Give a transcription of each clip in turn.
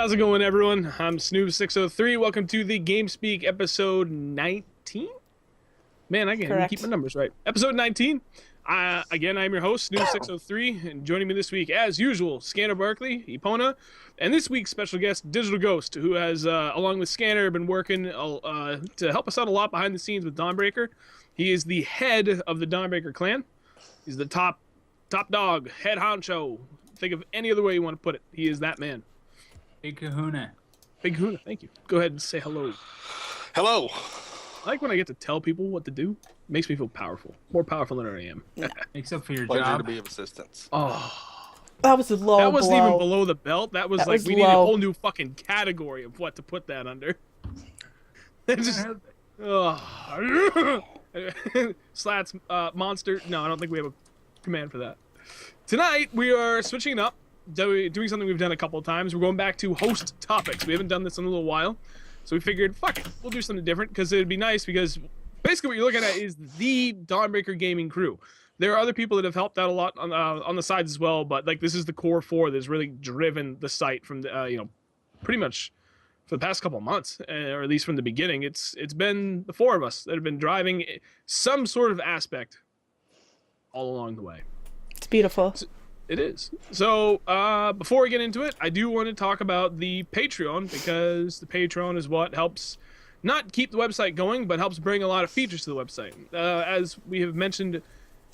How's it going, everyone? I'm Snooze603. Welcome to the GameSpeak episode 19. Man, I can't even keep my numbers right. Episode 19. Again, I'm your host, Snooze603, and joining me this week, as usual, Scanner Barkley, Epona, and this week's special guest, Digital Ghost, who has, along with Scanner, been working to help us out a lot behind the scenes with Dawnbreaker. He is the head of the Dawnbreaker clan. He's the top dog, head honcho. Think of any other way you want to put it. He is that man. Big kahuna. Big kahuna, thank you. Go ahead and say hello. Hello. I like when I get to tell people what to do. It makes me feel powerful. More powerful than I am. Makes up for your Pleasure job. to be of assistance. Oh. That was a low That wasn't blow. even below the belt. That was we need a whole new fucking category of what to put that under. Just, Slats, monster. No, I don't think we have a command for that. Tonight, we are switching it up. Doing something we've done a couple of times. We're going back to host topics. We haven't done this in a little while. So we figured, fuck it, we'll do something different because it'd be nice because basically what you're looking at is the Dawnbreaker gaming crew. There are other people that have helped out a lot on the sides as well, but like this is the core four that's really driven the site from the, pretty much for the past couple of months, or at least from the beginning. It's been the four of us that have been driving some sort of aspect all along the way. It's beautiful. It is. So, before we get into it, I do want to talk about the Patreon, because the Patreon is what helps not keep the website going, but helps bring a lot of features to the website. As we have mentioned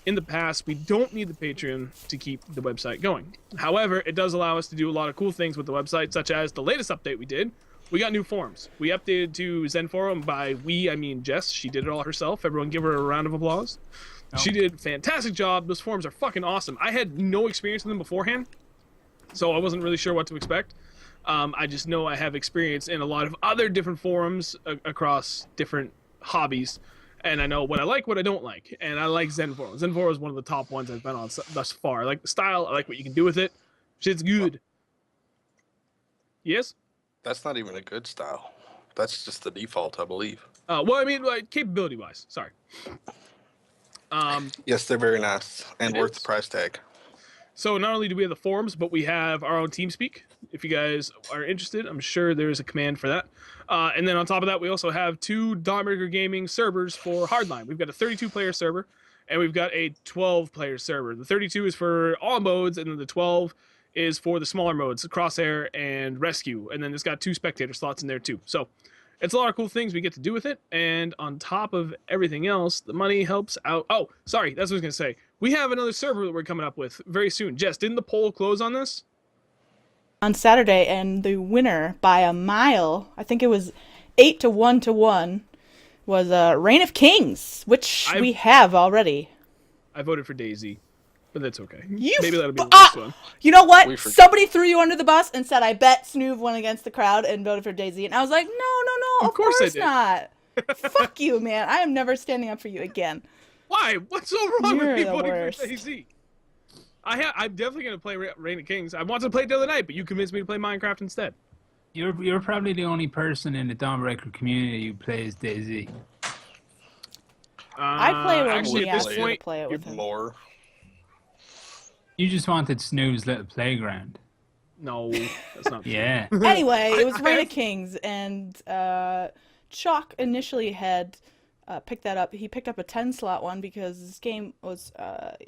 in the past, we don't need the Patreon to keep the website going. However, it does allow us to do a lot of cool things with the website, such as the latest update we did. We got new forums. We updated to Zen Forum. By we, I mean Jess. She did it all herself. Everyone give her a round of applause. Oh. She did a fantastic job. Those forums are fucking awesome. I had no experience in them beforehand, so I wasn't really sure what to expect. I just know I have experience in a lot of other different forums across different hobbies, and I know what I like, what I don't like, and I like Zen Forum. Zen Forum is one of the top ones I've been on thus far. I like the style. I like what you can do with it. Shit's good. Yes? That's not even a good style. That's just the default, I believe. Well, I mean, like, capability-wise. Sorry. Yes, they're very nice and worth the price tag. So not only do we have the forums, but we have our own TeamSpeak. If you guys are interested, I'm sure there's a command for that. And then on top of that, we also have 2 Dawnbreaker Gaming servers for Hardline. We've got a 32-player server, and we've got a 12-player server. The 32 is for all modes, and then the 12 is for the smaller modes, Crosshair and Rescue. And then it's got 2 spectator slots in there too. So it's a lot of cool things we get to do with it, and on top of everything else, the money helps out. Oh, sorry, that's what I was going to say. We have another server that we're coming up with very soon. Jess, didn't the poll close on this? On Saturday, and the winner by a mile, I think it was 8 to 1 to 1, was Reign of Kings, which we have already. I voted for Daisy, but that's okay. Maybe that'll be the next one. You know what? Somebody threw you under the bus and said, I bet Snoov won against the crowd and voted for Daisy. And I was like, no, of course not. Fuck you, man. I am never standing up for you again. Why? What's so wrong with me voting worst. for Daisy? I'm definitely going to play Reign of Kings. I wanted to play it the other night, but you convinced me to play Minecraft instead. You're probably the only person in the Dawnbreaker community who plays Daisy. I play when actually, he at this asked me point, to play it with him. More. You just wanted Snoo's little playground. No, that's not true. Yeah. Anyway, it was Reign of Kings, and Chalk initially had picked that up. He picked up a 10-slot one because this game was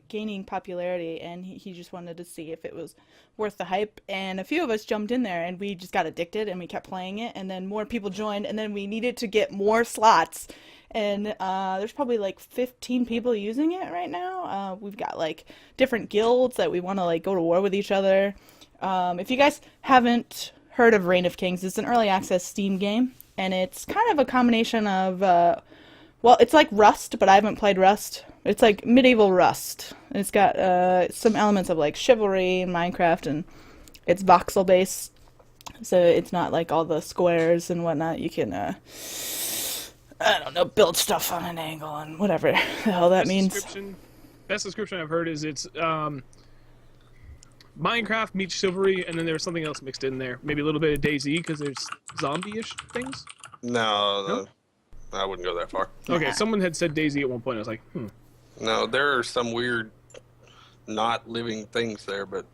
gaining popularity, and he just wanted to see if it was worth the hype. And a few of us jumped in there, and we just got addicted, and we kept playing it. And then more people joined, and then we needed to get more slots. And there's probably like 15 people using it right now. We've got like different guilds that we want to like go to war with each other. If you guys haven't heard of Reign of Kings, it's an early access Steam game, and it's kind of a combination of, well, it's like Rust, but I haven't played Rust. It's like medieval Rust. And it's got some elements of like chivalry and Minecraft, and it's voxel based, so it's not like all the squares and whatnot. You can, I don't know, build stuff on an angle and whatever the hell that means. Best description I've heard is it's Minecraft meets chivalry, and then there's something else mixed in there. Maybe a little bit of DayZ, because there's zombie-ish things? No, I wouldn't go that far. Okay, someone had said DayZ at one point. I was like, No, there are some weird, not living things there, but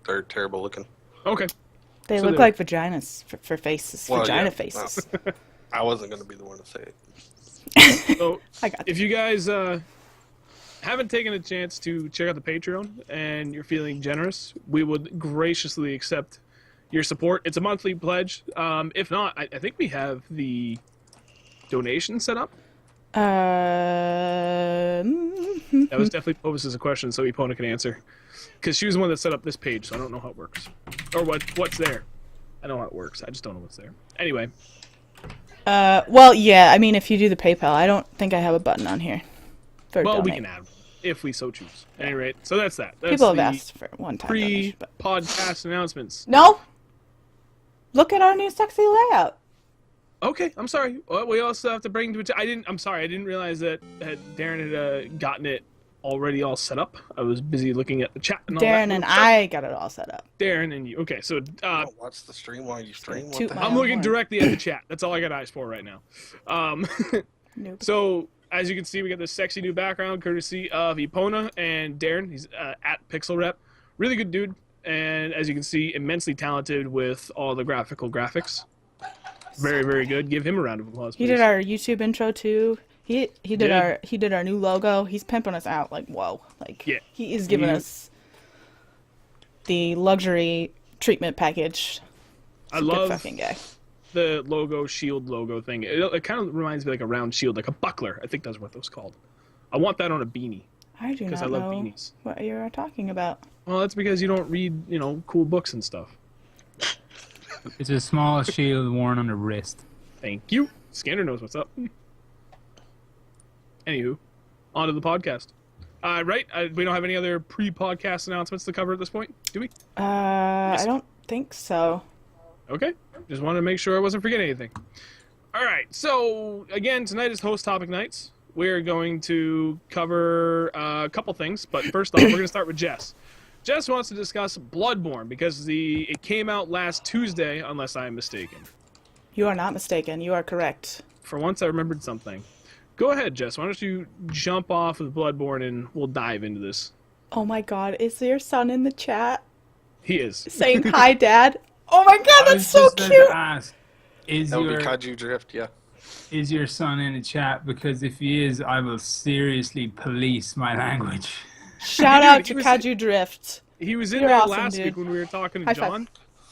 they're terrible looking. Okay. They So look they're- like vaginas for faces. Well, Vagina yeah, faces. I wasn't going to be the one to say it. So I got if you guys haven't taken a chance to check out the Patreon and you're feeling generous, we would graciously accept your support. It's a monthly pledge. If not, I think we have the donation set up. That was definitely Povis' a question, so Epona can answer. Because she was the one that set up this page, so I don't know how it works. Or what's there. I know how it works, I just don't know what's there. Anyway. well, yeah, I mean, if you do the PayPal, I don't think I have a button on here. For Well, we donate. can add one, if we so choose. At any rate, so that's that. That's People have the asked for one-time donation, but... pre-podcast announcements. No! Look at our new sexy layout. Okay, I'm sorry. Well, we also have to bring to. I'm sorry. I didn't realize that Darren had gotten it already all set up. I was busy looking at the chat and all that. Darren and I got it all set up. Darren and you. Okay, so Don't watch the stream while you stream. What toot the my hell? I'm looking horn. directly at the chat. That's all I got eyes for right now. Nope. So as you can see, we got this sexy new background courtesy of Epona and Darren. He's at Pixel Rep. Really good dude, and as you can see, immensely talented with all the graphics. Very, very good. Give him a round of applause, He please. did our YouTube intro too. He did Yeah. our new logo. He's pimping us out like whoa. Like Yeah. he is giving Yeah. us the luxury treatment package. I He's a good love fucking guy. the logo, shield logo thing. It kind of reminds me like a round shield, like a buckler. I think that's what those called. I want that on a beanie I do because not I love know beanies. what you're talking about. Well, that's because you don't read, cool books and stuff. It's a small shield worn on the wrist. Thank you. Scanner knows what's up. Anywho, on to the podcast. Right? We don't have any other pre-podcast announcements to cover at this point, do we? I don't think so. Okay. Just wanted to make sure I wasn't forgetting anything. All right. So, again, tonight is host topic nights. We're going to cover a couple things, but first off, we're going to start with Jess. Jess wants to discuss Bloodborne because it came out last Tuesday, unless I'm mistaken. You are not mistaken. You are correct. For once, I remembered something. Go ahead, Jess. Why don't you jump off with Bloodborne and we'll dive into this. Oh my God, is your son in the chat He is. saying hi, Dad? Oh my God, I that's was so just about to cute. ask, is That would your be Kaiju Drift, yeah. is your son in the chat? Because if he is, I will seriously police my language. Shout Dude, out he to was- Kaiju Drift. He was in You're there awesome, last dude. week when we were talking to High five. John.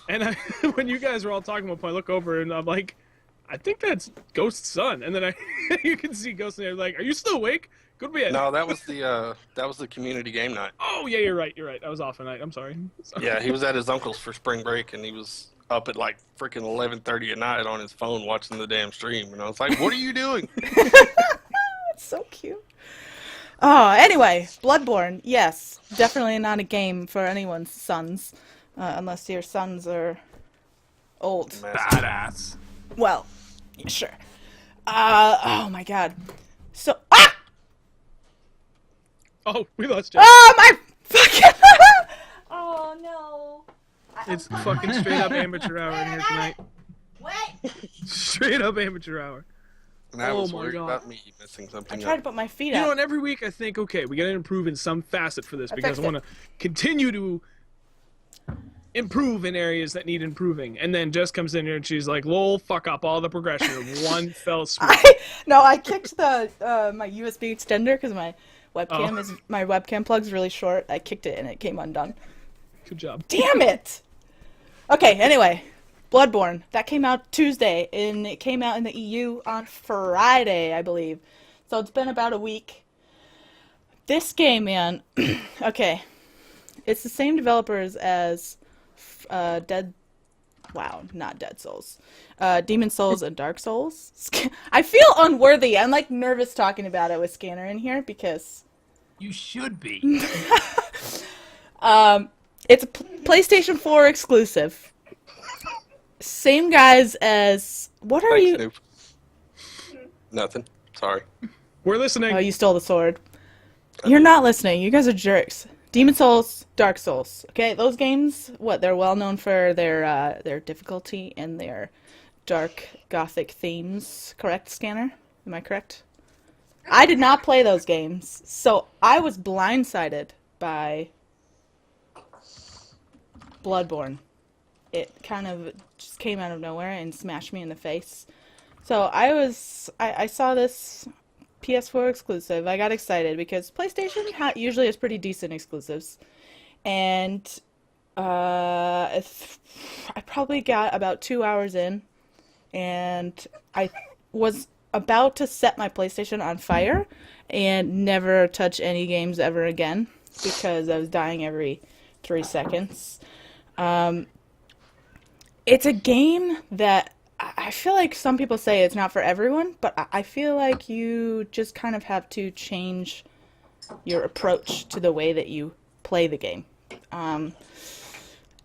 And when you guys were all talking about, I look over and I'm like, I think that's Ghost's son. And then you can see Ghost in there like, are you still awake? Go to bed. No, that was the community game night. Oh, yeah, you're right. You're right. I was off tonight. I'm sorry. Yeah, he was at his uncle's for spring break, and he was up at like freaking 11:30 at night on his phone watching the damn stream. And I was like, "What are you doing?" That's so cute. Oh, anyway, Bloodborne. Yes, definitely not a game for anyone's sons, unless your sons are old. Badass. Well, yeah, sure. Oh my God. So, ah! Oh, we lost Jess. Oh my fucking. Oh no. It's fucking straight up amateur hour in here tonight. Wait. Straight up amateur hour. And I Oh was my worried God. about me messing I something tried to up. put my feet You know, up. and every week I think, okay, we got to improve in some facet for this I because I fixed want to continue to improve in areas that need improving. And then Jess comes in here and she's like, lol, fuck up all the progression in one fell swoop. I kicked the my USB extender because my webcam Oh. my webcam plug's really short. I kicked it and it came undone. Good job. Damn it! Okay, anyway, Bloodborne. That came out Tuesday, and it came out in the EU on Friday, I believe. So it's been about a week. This game, man, okay. It's the same developers as not Dead Souls. Demon Souls and Dark Souls. I feel unworthy. I'm like nervous talking about it with Scanner in here because You should be. it's a PlayStation 4 exclusive. Same guys as what are Thanks, you? Noob. Nothing. Sorry. We're listening. Oh, you stole the sword. You're not listening. You guys are jerks. Demon Souls, Dark Souls. Okay, those games. They're well known for their difficulty and their dark gothic themes. Correct, Scanner? Am I correct? I did not play those games, so I was blindsided by Bloodborne. it kind of just came out of nowhere and smashed me in the face. So I saw this PS4 exclusive. I got excited because PlayStation usually has pretty decent exclusives. And I probably got about 2 hours in, and I was about to set my PlayStation on fire and never touch any games ever again because I was dying every 3 seconds. It's a game that I feel like some people say it's not for everyone, but I feel like you just kind of have to change your approach to the way that you play the game.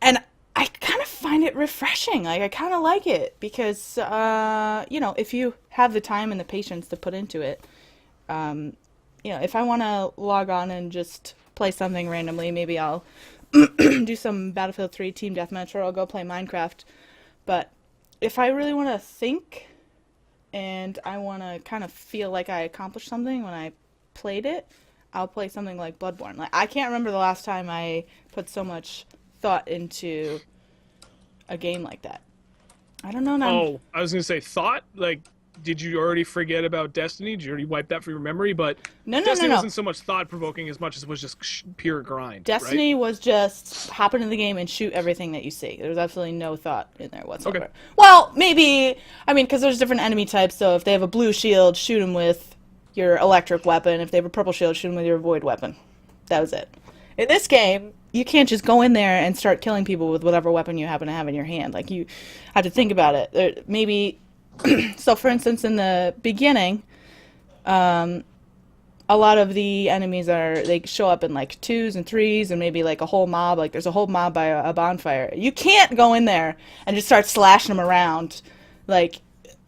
And I kind of find it refreshing. Like, I kind of like it because, if you have the time and the patience to put into it, if I want to log on and just play something randomly, maybe I'll do some Battlefield 3 Team Deathmatch, or I'll go play Minecraft. But if I really want to think and I want to kind of feel like I accomplished something when I played it, I'll play something like Bloodborne. Like, I can't remember the last time I put so much thought into a game like that. I don't know now. Oh, I was gonna say thought. Like, did you already forget about Destiny? Did you already wipe that from your memory? But Destiny wasn't so much thought provoking as much as it was just pure grind. Destiny right? was just hop into the game and shoot everything that you see. There's absolutely no thought in there whatsoever. Okay. Well, maybe, because there's different enemy types. So if they have a blue shield, shoot them with your electric weapon. If they have a purple shield, shoot them with your void weapon. That was it. In this game, you can't just go in there and start killing people with whatever weapon you happen to have in your hand. Like, you have to think about it. Maybe, so for instance, in the beginning, a lot of the enemies they show up in like 2s and 3s and maybe like a whole mob. Like, there's a whole mob by a bonfire. You can't go in there and just start slashing them around like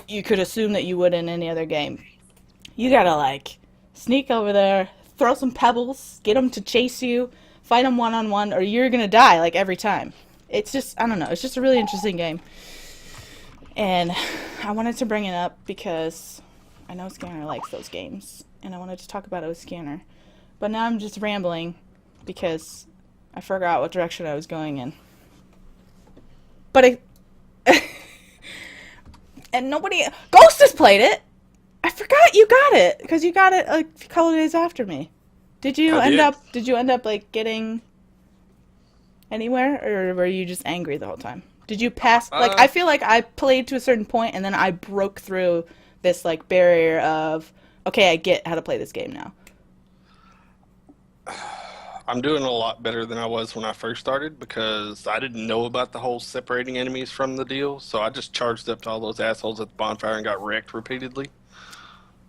you could assume that you would in any other game. You gotta, like, sneak over there, throw some pebbles, get them to chase you, fight them one-on-one, or you're gonna die, like, every time. It's just, I don't know, it's just a really interesting game. And I wanted to bring it up because I know Scanner likes those games, and I wanted to talk about it with Scanner. But now I'm just rambling because I forgot what direction I was going in. But and nobody... Ghost has played it! I forgot you got it, because you got it a couple days after me. Did you end up like getting anywhere, or were you just angry the whole time? Did you pass? Like, I feel like I played to a certain point and then I broke through this like barrier of, okay, I get how to play this game now. I'm doing a lot better than I was when I first started because I didn't know about the whole separating enemies from the deal, so I just charged up to all those assholes at the bonfire and got wrecked repeatedly.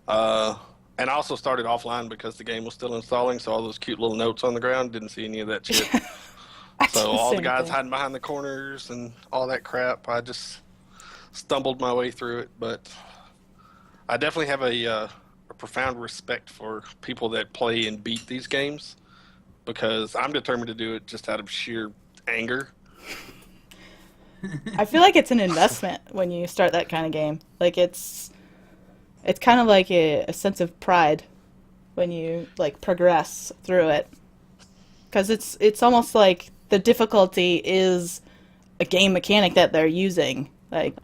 And I also started offline because the game was still installing, so all those cute little notes on the ground, didn't see any of that shit. So all the guys hiding behind the corners and all that crap, I just stumbled my way through it. But I definitely have a profound respect for people that play and beat these games because I'm determined to do it just out of sheer anger. I feel like it's an investment when you start that kind of game. Like, it's kind of like a sense of pride when you, like, progress through it. Because it's almost like the difficulty is a game mechanic that they're using. Like,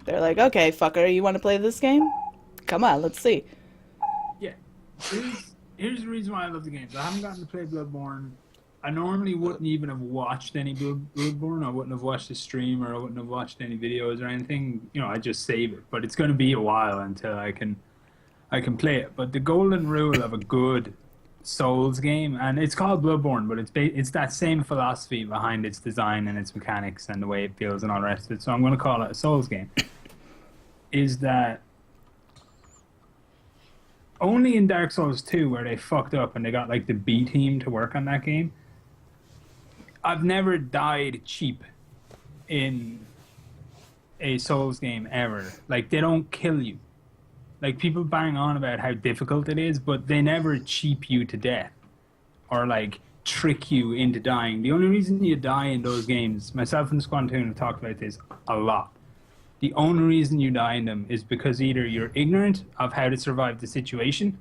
they're like, okay, fucker, you want to play this game? Come on, let's see. Yeah. Here's the reason why I love the games. I haven't gotten to play Bloodborne. I normally wouldn't even have watched any Bloodborne. I wouldn't have watched a stream, or I wouldn't have watched any videos or anything. I just save it. But it's going to be a while until I can play it. But the golden rule of a good Souls game, and it's called Bloodborne, but it's that same philosophy behind its design and its mechanics and the way it feels and all the rest of it. So I'm going to call it a Souls game. Is that only in Dark Souls 2 where they fucked up and they got like the B team to work on that game. I've never died cheap in a Souls game ever. Like, they don't kill you. Like, people bang on about how difficult it is, but they never cheap you to death or like trick you into dying. The only reason you die in those games, myself and Squantoon have talked about this a lot. The only reason you die in them is because either you're ignorant of how to survive the situation,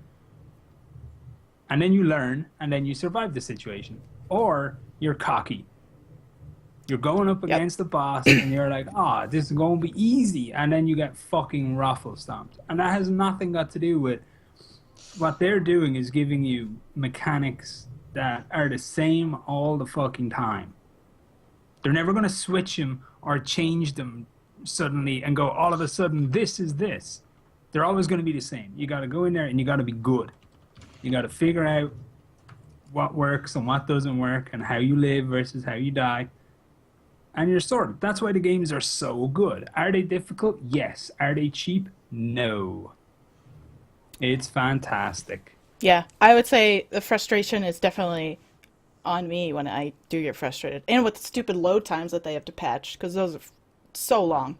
and then you learn, and then you survive the situation, or you're cocky. You're going up against the boss, and you're like, "Ah, this is going to be easy," and then you get fucking raffle stomped, and that has nothing got to do with what they're doing. Is giving you mechanics that are the same all the fucking time. They're never going to switch them or change them suddenly and go, all of a sudden, this is this. They're always going to be the same. You got to go in there and you got to be good. You got to figure out what works and what doesn't work and how you live versus how you die. And you're sorted. That's why the games are so good. Are they difficult? Yes. Are they cheap? No. It's fantastic. Yeah, I would say the frustration is definitely on me when I do get frustrated. And with the stupid load times that they have to patch, because those are so long.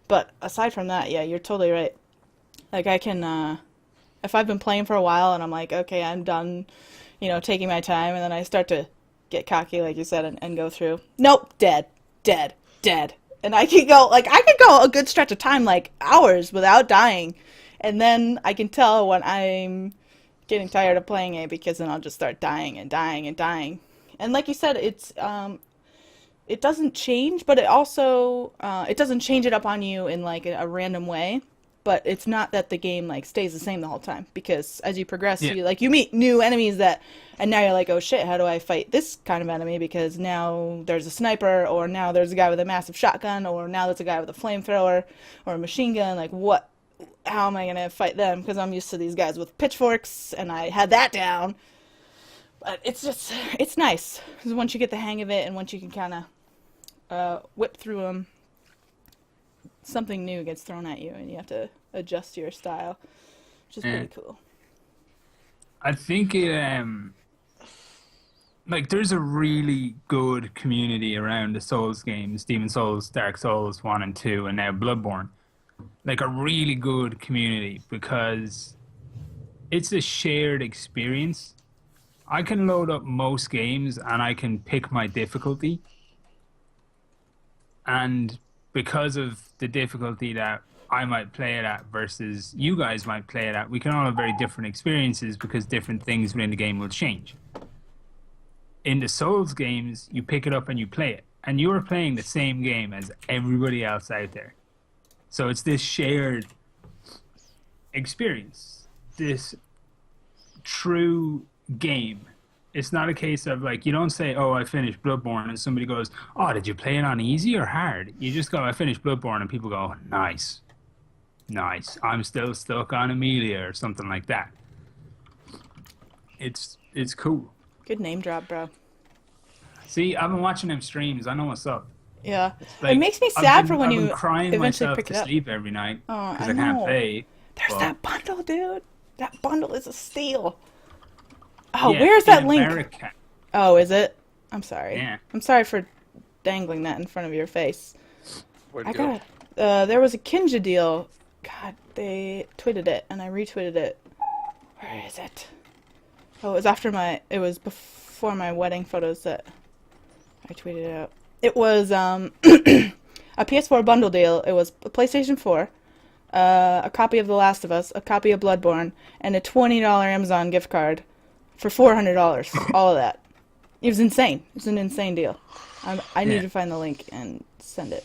But aside from that, yeah, you're totally right. Like, I can, if I've been playing for a while and I'm like, okay, I'm done, taking my time, and then I start to get cocky, like you said, and go through. Nope, dead. And I could go a good stretch of time, like hours, without dying. And then I can tell when I'm getting tired of playing it, because then I'll just start dying. And like you said, it doesn't change, but it also it doesn't change it up on you in like a random way. But it's not that the game like stays the same the whole time, because as you progress, you meet new enemies and now you're like, oh shit, how do I fight this kind of enemy? Because now there's a sniper, or now there's a guy with a massive shotgun, or now there's a guy with a flamethrower or a machine gun. Like, how am I going to fight them? Because I'm used to these guys with pitchforks, and I had that down. But it's nice. Because once you get the hang of it, and once you can kind of whip through them, something new gets thrown at you, and you have to adjust your style, which is pretty cool. I think it, there's a really good community around the Souls games, Demon Souls, Dark Souls 1 and 2, and now Bloodborne. Like, a really good community, because it's a shared experience. I can load up most games and I can pick my difficulty. And because of the difficulty that I might play it at versus you guys might play it at, we can all have very different experiences, because different things within the game will change. In the Souls games, you pick it up and you play it. And you are playing the same game as everybody else out there. So it's this shared experience, this true game. It's not a case of, like, you don't say, oh, I finished Bloodborne, and somebody goes, oh, did you play it on easy or hard? You just go, I finished Bloodborne, and people go, nice. I'm still stuck on Amelia, or something like that. It's cool. Good name drop, bro. See, I've been watching them streams. I know what's up. Yeah. Like, it makes me sad for when I've you been crying eventually myself pick to it up. sleep every night Oh, because I I can't know. play. There's but that bundle, dude. That bundle is a steal. Oh, yeah, where's that in link? America. Oh, is it? I'm sorry. Yeah. I'm sorry for dangling that in front of your face. Where'd I it go? got there was a Kinja deal. God, they tweeted it and I retweeted it. Where is it? Oh, it was before my wedding photos that I tweeted it out. It was a PS4 bundle deal. It was a PlayStation 4, a copy of The Last of Us, a copy of Bloodborne, and a $20 Amazon gift card for $400. All of that. It was insane. It was an insane deal. I need to find the link and send it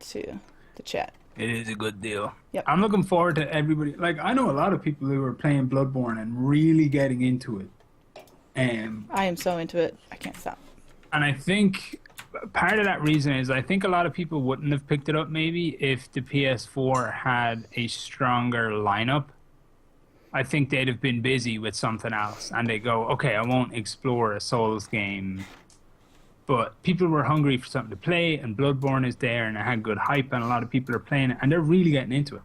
to the chat. It is a good deal. Yep. I'm looking forward to everybody. Like, I know a lot of people who are playing Bloodborne and really getting into it. I am so into it. I can't stop. And I think part of that reason is I think a lot of people wouldn't have picked it up maybe if the PS4 had a stronger lineup. I think they'd have been busy with something else, and they go, okay, I won't explore a Souls game. But people were hungry for something to play, and Bloodborne is there, and it had good hype, and a lot of people are playing it, and they're really getting into it.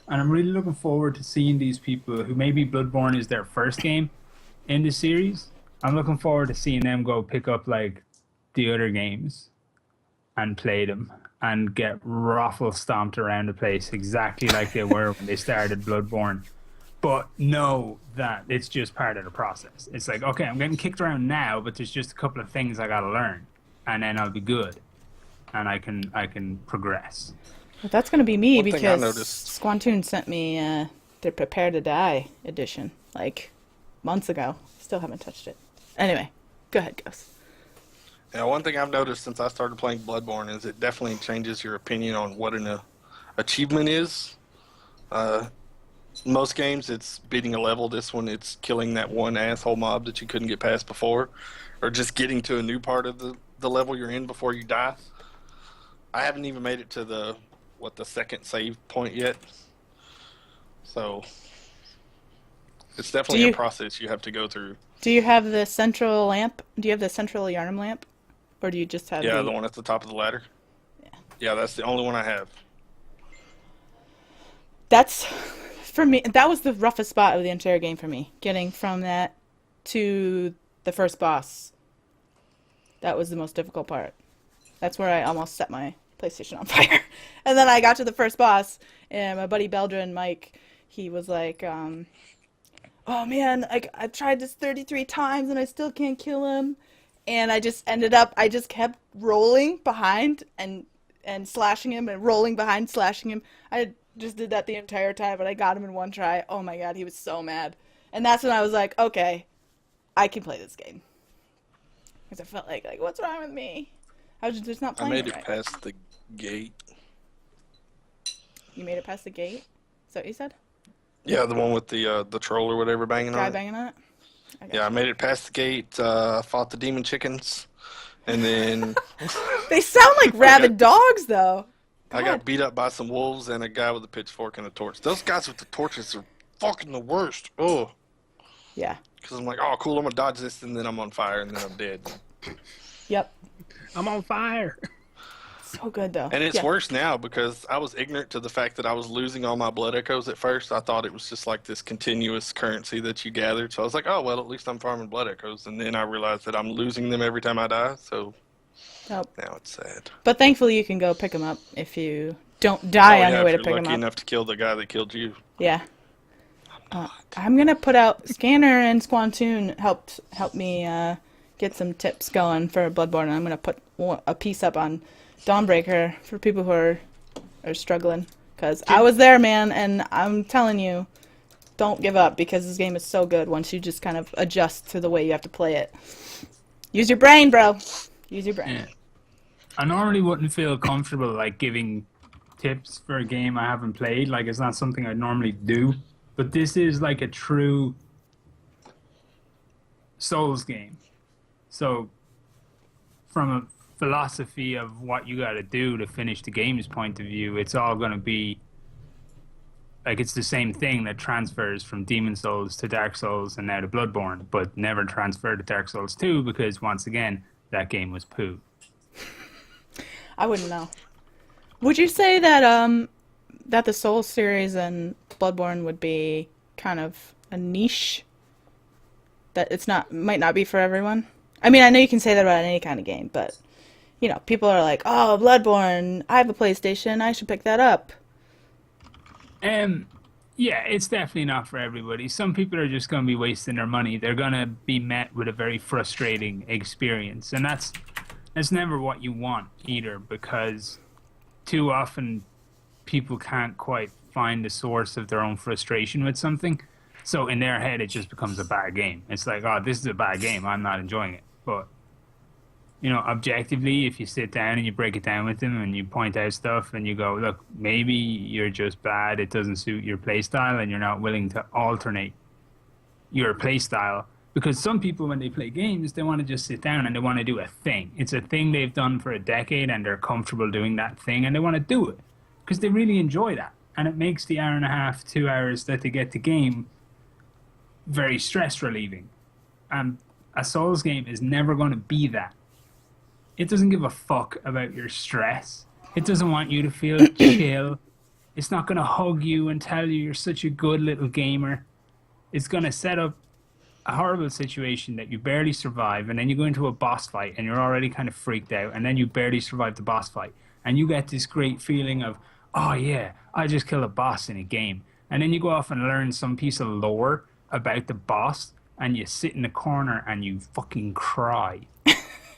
And I'm really looking forward to seeing these people who maybe Bloodborne is their first game in the series. I'm looking forward to seeing them go pick up, like, the other games and play them and get raffle stomped around the place exactly like they were when they started Bloodborne. But know that it's just part of the process. It's like, okay, I'm getting kicked around now, but there's just a couple of things I gotta learn, and then I'll be good, and I can progress. But that's gonna be me One thing I because noticed- Squantoon sent me the Prepare to Die edition like months ago. Still haven't touched it. Anyway, go ahead, Gus. Now, one thing I've noticed since I started playing Bloodborne is it definitely changes your opinion on what an achievement is. Most games, it's beating a level. This one, it's killing that one asshole mob that you couldn't get past before, or just getting to a new part of the level you're in before you die. I haven't even made it to the second save point yet. So it's definitely a process you have to go through. Do you have the central lamp? Do you have the central Yarnum lamp? Or do you just have the one at the top of the ladder? Yeah, that's the only one I have. That's, for me, that was the roughest spot of the entire game for me. Getting from that to the first boss. That was the most difficult part. That's where I almost set my PlayStation on fire. And then I got to the first boss, and my buddy Beldrin, Mike, he was like, oh man, I've tried this 33 times and I still can't kill him. And I just kept rolling behind and slashing him and rolling behind, slashing him. I just did that the entire time, but I got him in one try. Oh my god, he was so mad. And that's when I was like, okay, I can play this game. Because I felt like, what's wrong with me? I was just not playing it right. I made it past the gate. You made it past the gate? Is that what you said? Yeah, the one with the troll or whatever banging on it. Banging on it? Yeah, I made it past the gate, fought the demon chickens, and then... They sound like rabid dogs, though. I got beat up by some wolves and a guy with a pitchfork and a torch. Those guys with the torches are fucking the worst. Oh. Yeah. Because I'm like, oh, cool, I'm going to dodge this, and then I'm on fire, and then I'm dead. Yep. I'm on fire. So good, though. And it's worse now because I was ignorant to the fact that I was losing all my blood echoes at first. I thought it was just like this continuous currency that you gathered. So I was like, oh, well, at least I'm farming blood echoes. And then I realized that I'm losing them every time I die. So now it's sad. But thankfully you can go pick them up if you don't die on your way to pick them up. If you're lucky enough to kill the guy that killed you. Yeah. I'm going to put out Scanner and Squantoon help me get some tips going for Bloodborne. And I'm going to put a piece up on Dawnbreaker for people who are struggling, because I was there, man, and I'm telling you, don't give up, because this game is so good once you just kind of adjust to the way you have to play it. Use your brain, bro. Use your brain. Yeah. I normally wouldn't feel comfortable like giving tips for a game I haven't played. Like, it's not something I normally do, but this is like a true Souls game. So from a philosophy of what you got to do to finish the game's point of view, it's all going to be like it's the same thing that transfers from Demon Souls to Dark Souls and now to Bloodborne, but never transferred to Dark Souls 2 because once again that game was poo. I wouldn't know. Would you say that that the Souls series and Bloodborne would be kind of a niche, that might not be for everyone? I mean, I know you can say that about any kind of game, but you know, people are like, oh, Bloodborne, I have a PlayStation, I should pick that up. Yeah, it's definitely not for everybody. Some people are just going to be wasting their money. They're going to be met with a very frustrating experience. And that's never what you want either, because too often people can't quite find the source of their own frustration with something. So in their head, it just becomes a bad game. It's like, oh, this is a bad game, I'm not enjoying it. But you know, objectively, if you sit down and you break it down with them and you point out stuff and you go, look, maybe you're just bad, it doesn't suit your playstyle, and you're not willing to alternate your playstyle. Because some people, when they play games, they want to just sit down and they want to do a thing. It's a thing they've done for a decade and they're comfortable doing that thing and they want to do it because they really enjoy that. And it makes the hour and a half, 2 hours that they get to game very stress relieving. And a Souls game is never going to be that. It doesn't give a fuck about your stress. It doesn't want you to feel chill. It's not going to hug you and tell you you're such a good little gamer. It's going to set up a horrible situation that you barely survive, and then you go into a boss fight and you're already kind of freaked out, and then you barely survive the boss fight. And you get this great feeling of, oh yeah, I just killed a boss in a game. And then you go off and learn some piece of lore about the boss, and you sit in the corner and you fucking cry.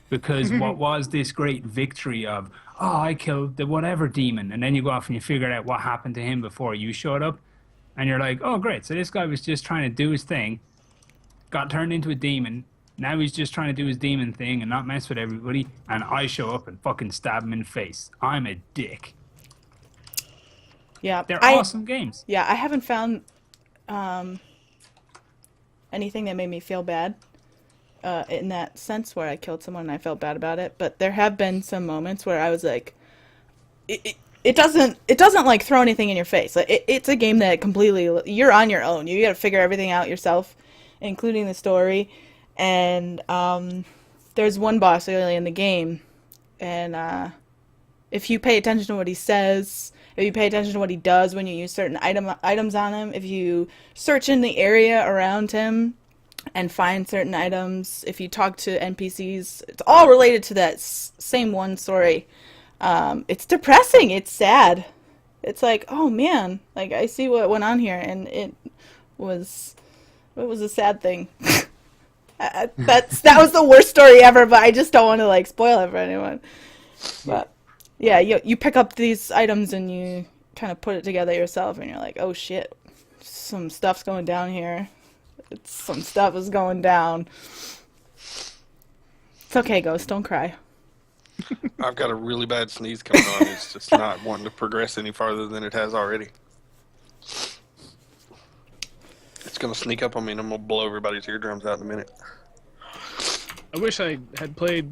Because what was this great victory of, oh, I killed the whatever demon, and then you go off and you figure out what happened to him before you showed up, and you're like, oh, great, so this guy was just trying to do his thing, got turned into a demon, Now he's just trying to do his demon thing and not mess with everybody, and I show up and fucking stab him in the face. I'm a dick. Yeah, They're awesome games. Yeah, I haven't found anything that made me feel bad in that sense where I killed someone and I felt bad about it. But there have been some moments where I was like, it doesn't like throw anything in your face. Like, it's a game that completely you're on your own. You got to figure everything out yourself, including the story. And there's one boss early in the game, and if you pay attention to what he says, if you pay attention to what he does when you use certain items on him, if you search in the area around him and find certain items, if you talk to NPCs, it's all related to that same one story. It's depressing. It's sad. It's like, oh man, like I see what went on here, and it was a sad thing. That was the worst story ever, but I just don't want to like spoil it for anyone. But yeah, you pick up these items and you kind of put it together yourself, and you're like, oh shit, some stuff's going down here. Some stuff is going down. It's okay, Ghost, don't cry. I've got a really bad sneeze coming on. It's just not wanting to progress any farther than it has already. It's going to sneak up on me and I'm going to blow everybody's eardrums out in a minute. I wish I had played,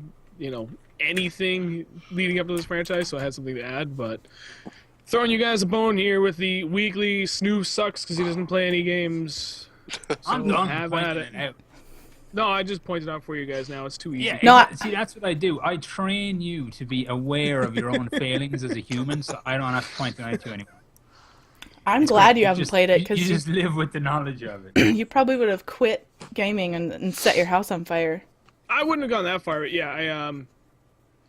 anything leading up to this franchise, so I had something to add, but throwing you guys a bone here with the weekly Snooze sucks because he doesn't play any games. So I'm done have pointing at it out. No, I just pointed out for you guys now. It's too easy. Yeah, No, see, that's what I do. I train you to be aware of your own failings as a human, so I don't have to point them out to anyone. I'm glad you haven't played it, because you just live with the knowledge of it. you probably would have quit gaming and set your house on fire. I wouldn't have gone that far, but yeah,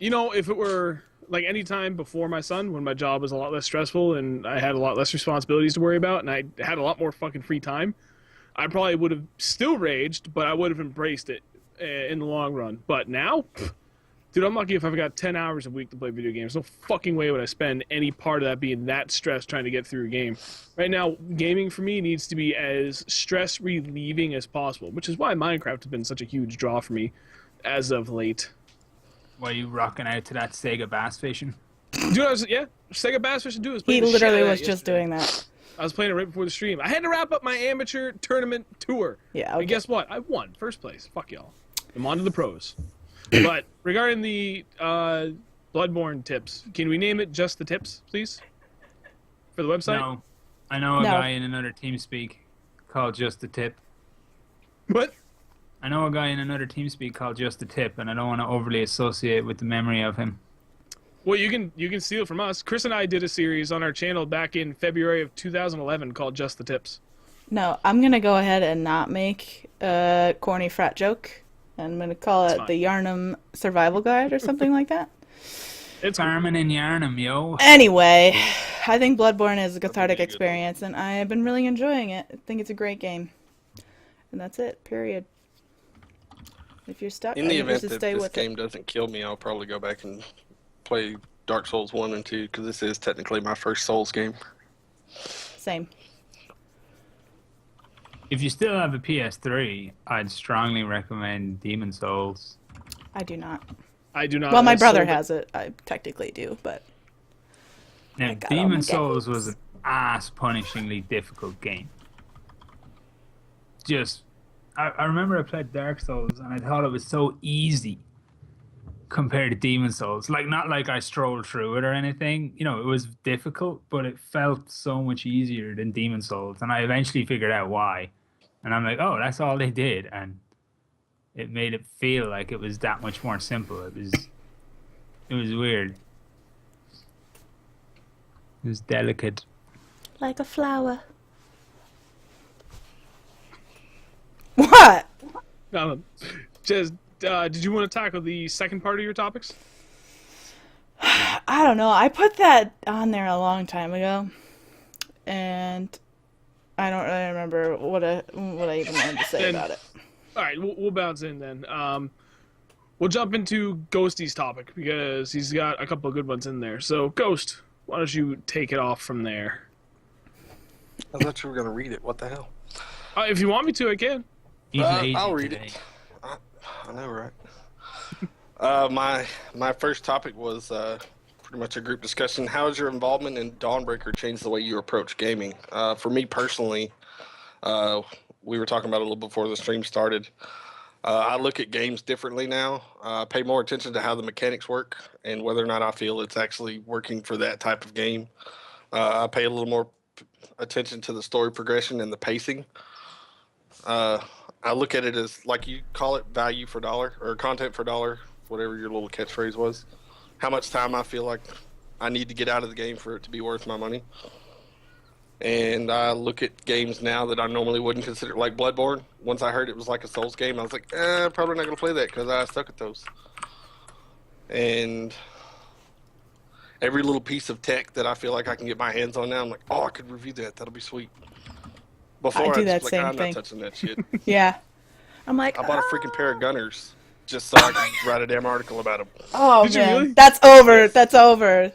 if it were like any time before my son, when my job was a lot less stressful and I had a lot less responsibilities to worry about and I had a lot more fucking free time, I probably would have still raged, but I would have embraced it in the long run. But now, dude, I'm lucky if I've got 10 hours a week to play video games. No fucking way would I spend any part of that being that stressed trying to get through a game. Right now, gaming for me needs to be as stress relieving as possible, which is why Minecraft has been such a huge draw for me as of late. Were you rocking out to that Sega Bass Fishing? Dude, Sega Bass Fishing 2 was He playing the shit literally out of was that just yesterday. doing that. I was playing it right before the stream. I had to wrap up my amateur tournament tour. Yeah, okay. And guess what? I won. First place. Fuck y'all. I'm on to the pros. But regarding the Bloodborne tips, can we name it Just the Tips, please? For the website? No. I know a No. guy in another TeamSpeak called Just the Tip. What? I know a guy in another TeamSpeak called Just the Tip, and I don't want to overly associate with the memory of him. Well, you can steal from us. Chris and I did a series on our channel back in February of 2011 called Just the Tips. No, I'm going to go ahead and not make a corny frat joke. I'm going to call it fine. the Yarnum Survival Guide or something like that. It's Farming in Yarnum, yo. Anyway, I think Bloodborne is a cathartic experience, and I have been really enjoying it. I think it's a great game. And that's it, period. If you're stuck, In I the think you event should that stay this with game it. doesn't kill me, I'll probably go back and play Dark Souls 1 and 2, because this is technically my first Souls game. Same. If you still have a PS3, I'd strongly recommend Demon Souls. I do not. I do not. Well, my I brother sold it. has it. I technically do, but Now, got all my Demon games. Souls was an ass-punishingly difficult game. I remember I played Dark Souls and I thought it was so easy compared to Demon Souls. Like, not like I strolled through it or anything. It was difficult, but it felt so much easier than Demon Souls. And I eventually figured out why. And I'm like, oh, that's all they did. And it made it feel like it was that much more simple. It was weird. It was delicate. like a flower. What? Just, did you want to tackle the second part of your topics? I don't know. I put that on there a long time ago, and I don't really remember what I even wanted to say Then- about it. All right, we'll bounce in then. We'll jump into Ghosty's topic because he's got a couple of good ones in there. So, Ghost, why don't you take it off from there? I thought you were going to read it. What the hell? If you want me to, I can. He's lazy I'll read today. it. I know, right? My first topic was pretty much a group discussion. How has your involvement in Dawnbreaker changed the way you approach gaming? For me personally, we were talking about it a little before the stream started. I look at games differently now. I pay more attention to how the mechanics work and whether or not I feel it's actually working for that type of game. I pay a little more attention to the story progression and the pacing. Uh, I look at it as, like you call it, value for dollar or content for dollar, whatever your little catchphrase was. How much time I feel like I need to get out of the game for it to be worth my money. And I look at games now that I normally wouldn't consider, like Bloodborne. Once I heard it was like a Souls game, I was like, probably not going to play that because I suck at those. And every little piece of tech that I feel like I can get my hands on now, I'm like, oh, I could review that. That'll be sweet. Before I do was that like, same I'm thing. not touching that shit. Yeah. I'm like, I bought a freaking pair of gunners just so I could write a damn article about them. oh Did you man, really? that's over. That's over.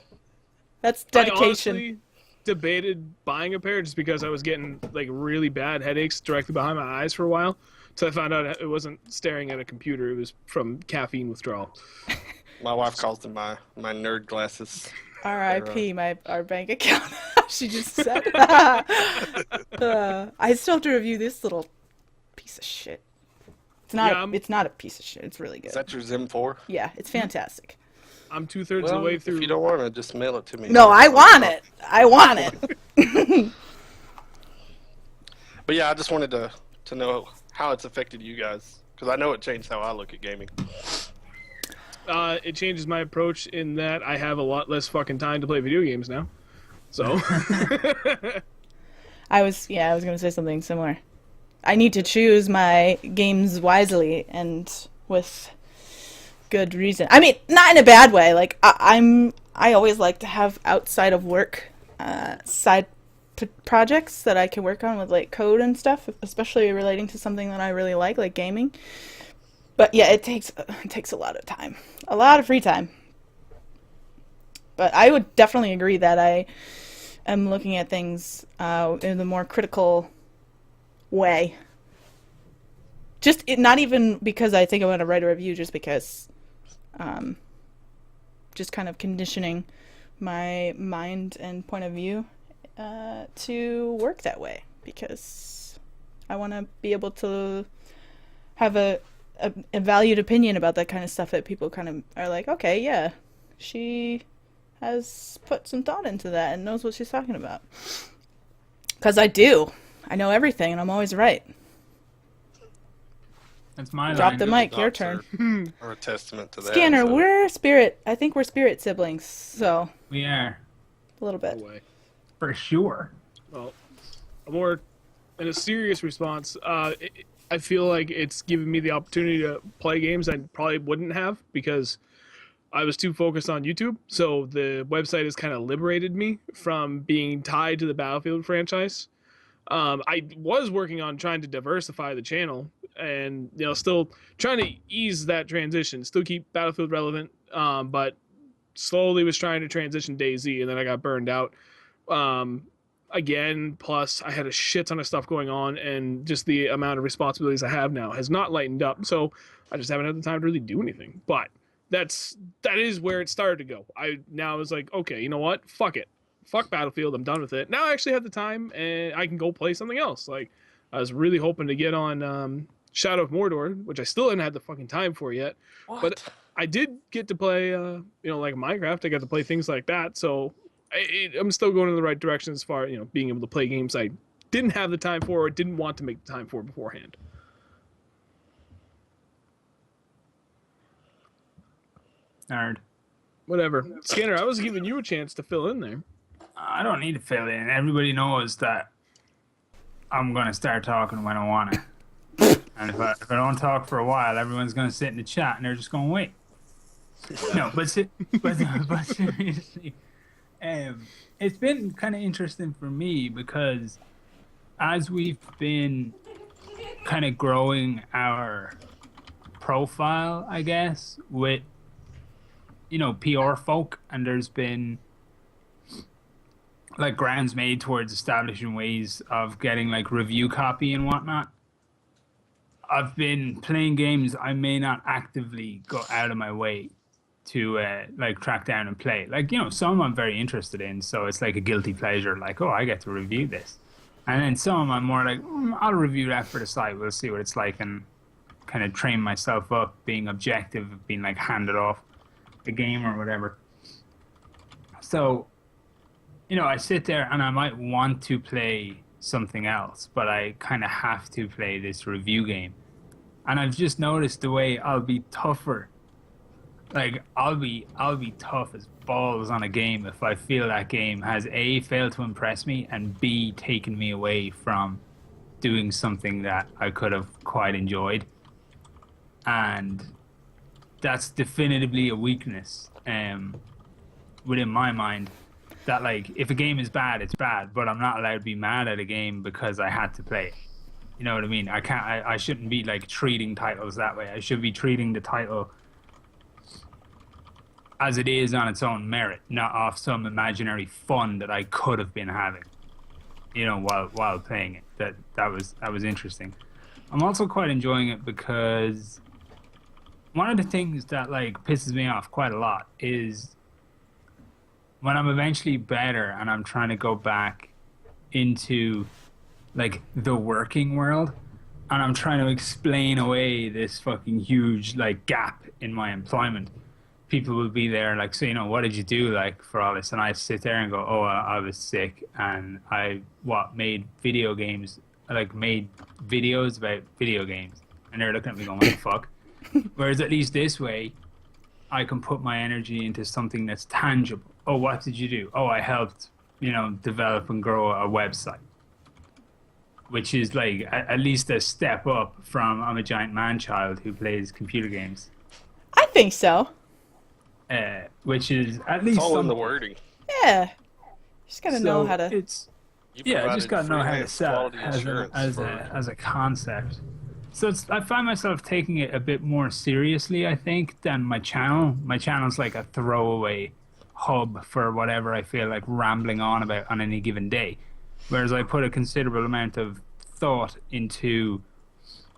That's I dedication. honestly debated buying a pair just because I was getting like really bad headaches directly behind my eyes for a while. So I found out it wasn't staring at a computer; it was from caffeine withdrawal. My wife calls them my nerd glasses. R.I.P. Our bank account. She just said. I still have to review this little piece of shit. It's not. Yeah, It's not a piece of shit. It's really good. Is that your Zim 4? Yeah, it's fantastic. I'm 2/3 of the way through. If you don't want it, just mail it to me. No, I want it. I want it. But yeah, I just wanted to know how it's affected you guys, because I know it changed how I look at gaming. It changes my approach in that I have a lot less fucking time to play video games now. So I was gonna say something similar. I need to choose my games wisely and with good reason. I mean, not in a bad way. Like I always like to have outside of work side projects that I can work on with like code and stuff, especially relating to something that I really like gaming. But yeah, it takes a lot of time, a lot of free time. But I would definitely agree that I am looking at things in a more critical way. Not even because I think I want to write a review, just because, just kind of conditioning my mind and point of view to work that way, because I want to be able to have a valued opinion about that kind of stuff, that people kind of are like, okay, yeah, she has put some thought into that and knows what she's talking about. Because I do. I know everything, and I'm always right. That's my Drop line. the mic, your turn. Or a testament to that. Scanner, so. we're spirit. I think we're spirit siblings, so We are, a little bit. no way. for sure. Well, in a serious response, I feel like it's given me the opportunity to play games I probably wouldn't have because I was too focused on YouTube. So the website has kind of liberated me from being tied to the Battlefield franchise. I was working on trying to diversify the channel and, still trying to ease that transition, still keep Battlefield relevant, but slowly was trying to transition DayZ, and then I got burned out. Again, plus I had a shit ton of stuff going on, and just the amount of responsibilities I have now has not lightened up. So I just haven't had the time to really do anything. But that is where it started to go. I now was like, okay, you know what? Fuck it. Fuck Battlefield. I'm done with it. Now I actually have the time, and I can go play something else. Like, I was really hoping to get on Shadow of Mordor, which I still haven't had the fucking time for yet. What? But I did get to play, like Minecraft. I got to play things like that. So I'm still going in the right direction as far, being able to play games I didn't have the time for or didn't want to make the time for beforehand. Nerd. Whatever. Scanner, I was giving you a chance to fill in there. I don't need to fill in. Everybody knows that I'm going to start talking when I want to. And if I don't talk for a while, everyone's going to sit in the chat and they're just going to wait. No, but seriously, it's been kind of interesting for me because as we've been kind of growing our profile, I guess, with, PR folk, and there's been like grounds made towards establishing ways of getting like review copy and whatnot. I've been playing games I may not actively go out of my way to like track down and play. Like, some I'm very interested in, so it's like a guilty pleasure, like, oh, I get to review this. And then some I'm more like, I'll review that for the site, we'll see what it's like, and kind of train myself up being objective, being like handed off the game or whatever. So, I sit there and I might want to play something else, but I kind of have to play this review game. And I've just noticed the way I'll be tougher. Like, I'll be tough as balls on a game if I feel that game has A, failed to impress me, and B, taken me away from doing something that I could have quite enjoyed. And that's definitively a weakness within my mind. That, like, if a game is bad, it's bad, but I'm not allowed to be mad at a game because I had to play it. You know what I mean? I shouldn't be, like, treating titles that way. I should be treating the title as it is on its own merit, not off some imaginary fun that I could have been having, while playing it. That was interesting. I'm also quite enjoying it because one of the things that, like, pisses me off quite a lot is when I'm eventually better and I'm trying to go back into, like, the working world, and I'm trying to explain away this fucking huge, like, gap in my employment. People will be there, like, so, what did you do, like, for all this? And I sit there and go, oh, I was sick, and I made video games, like, made videos about video games. And they're looking at me going, what the fuck? Whereas at least this way, I can put my energy into something that's tangible. Oh, what did you do? Oh, I helped, develop and grow a website. Which is, like, at least a step up from I'm a giant man-child who plays computer games. I think so. Which is at least it's all in the wording. Yeah. Just gotta know how to... You just gotta know how to sell it quality as a concept. So I find myself taking it a bit more seriously, I think, than my channel. My channel's like a throwaway hub for whatever I feel like rambling on about on any given day. Whereas I put a considerable amount of thought into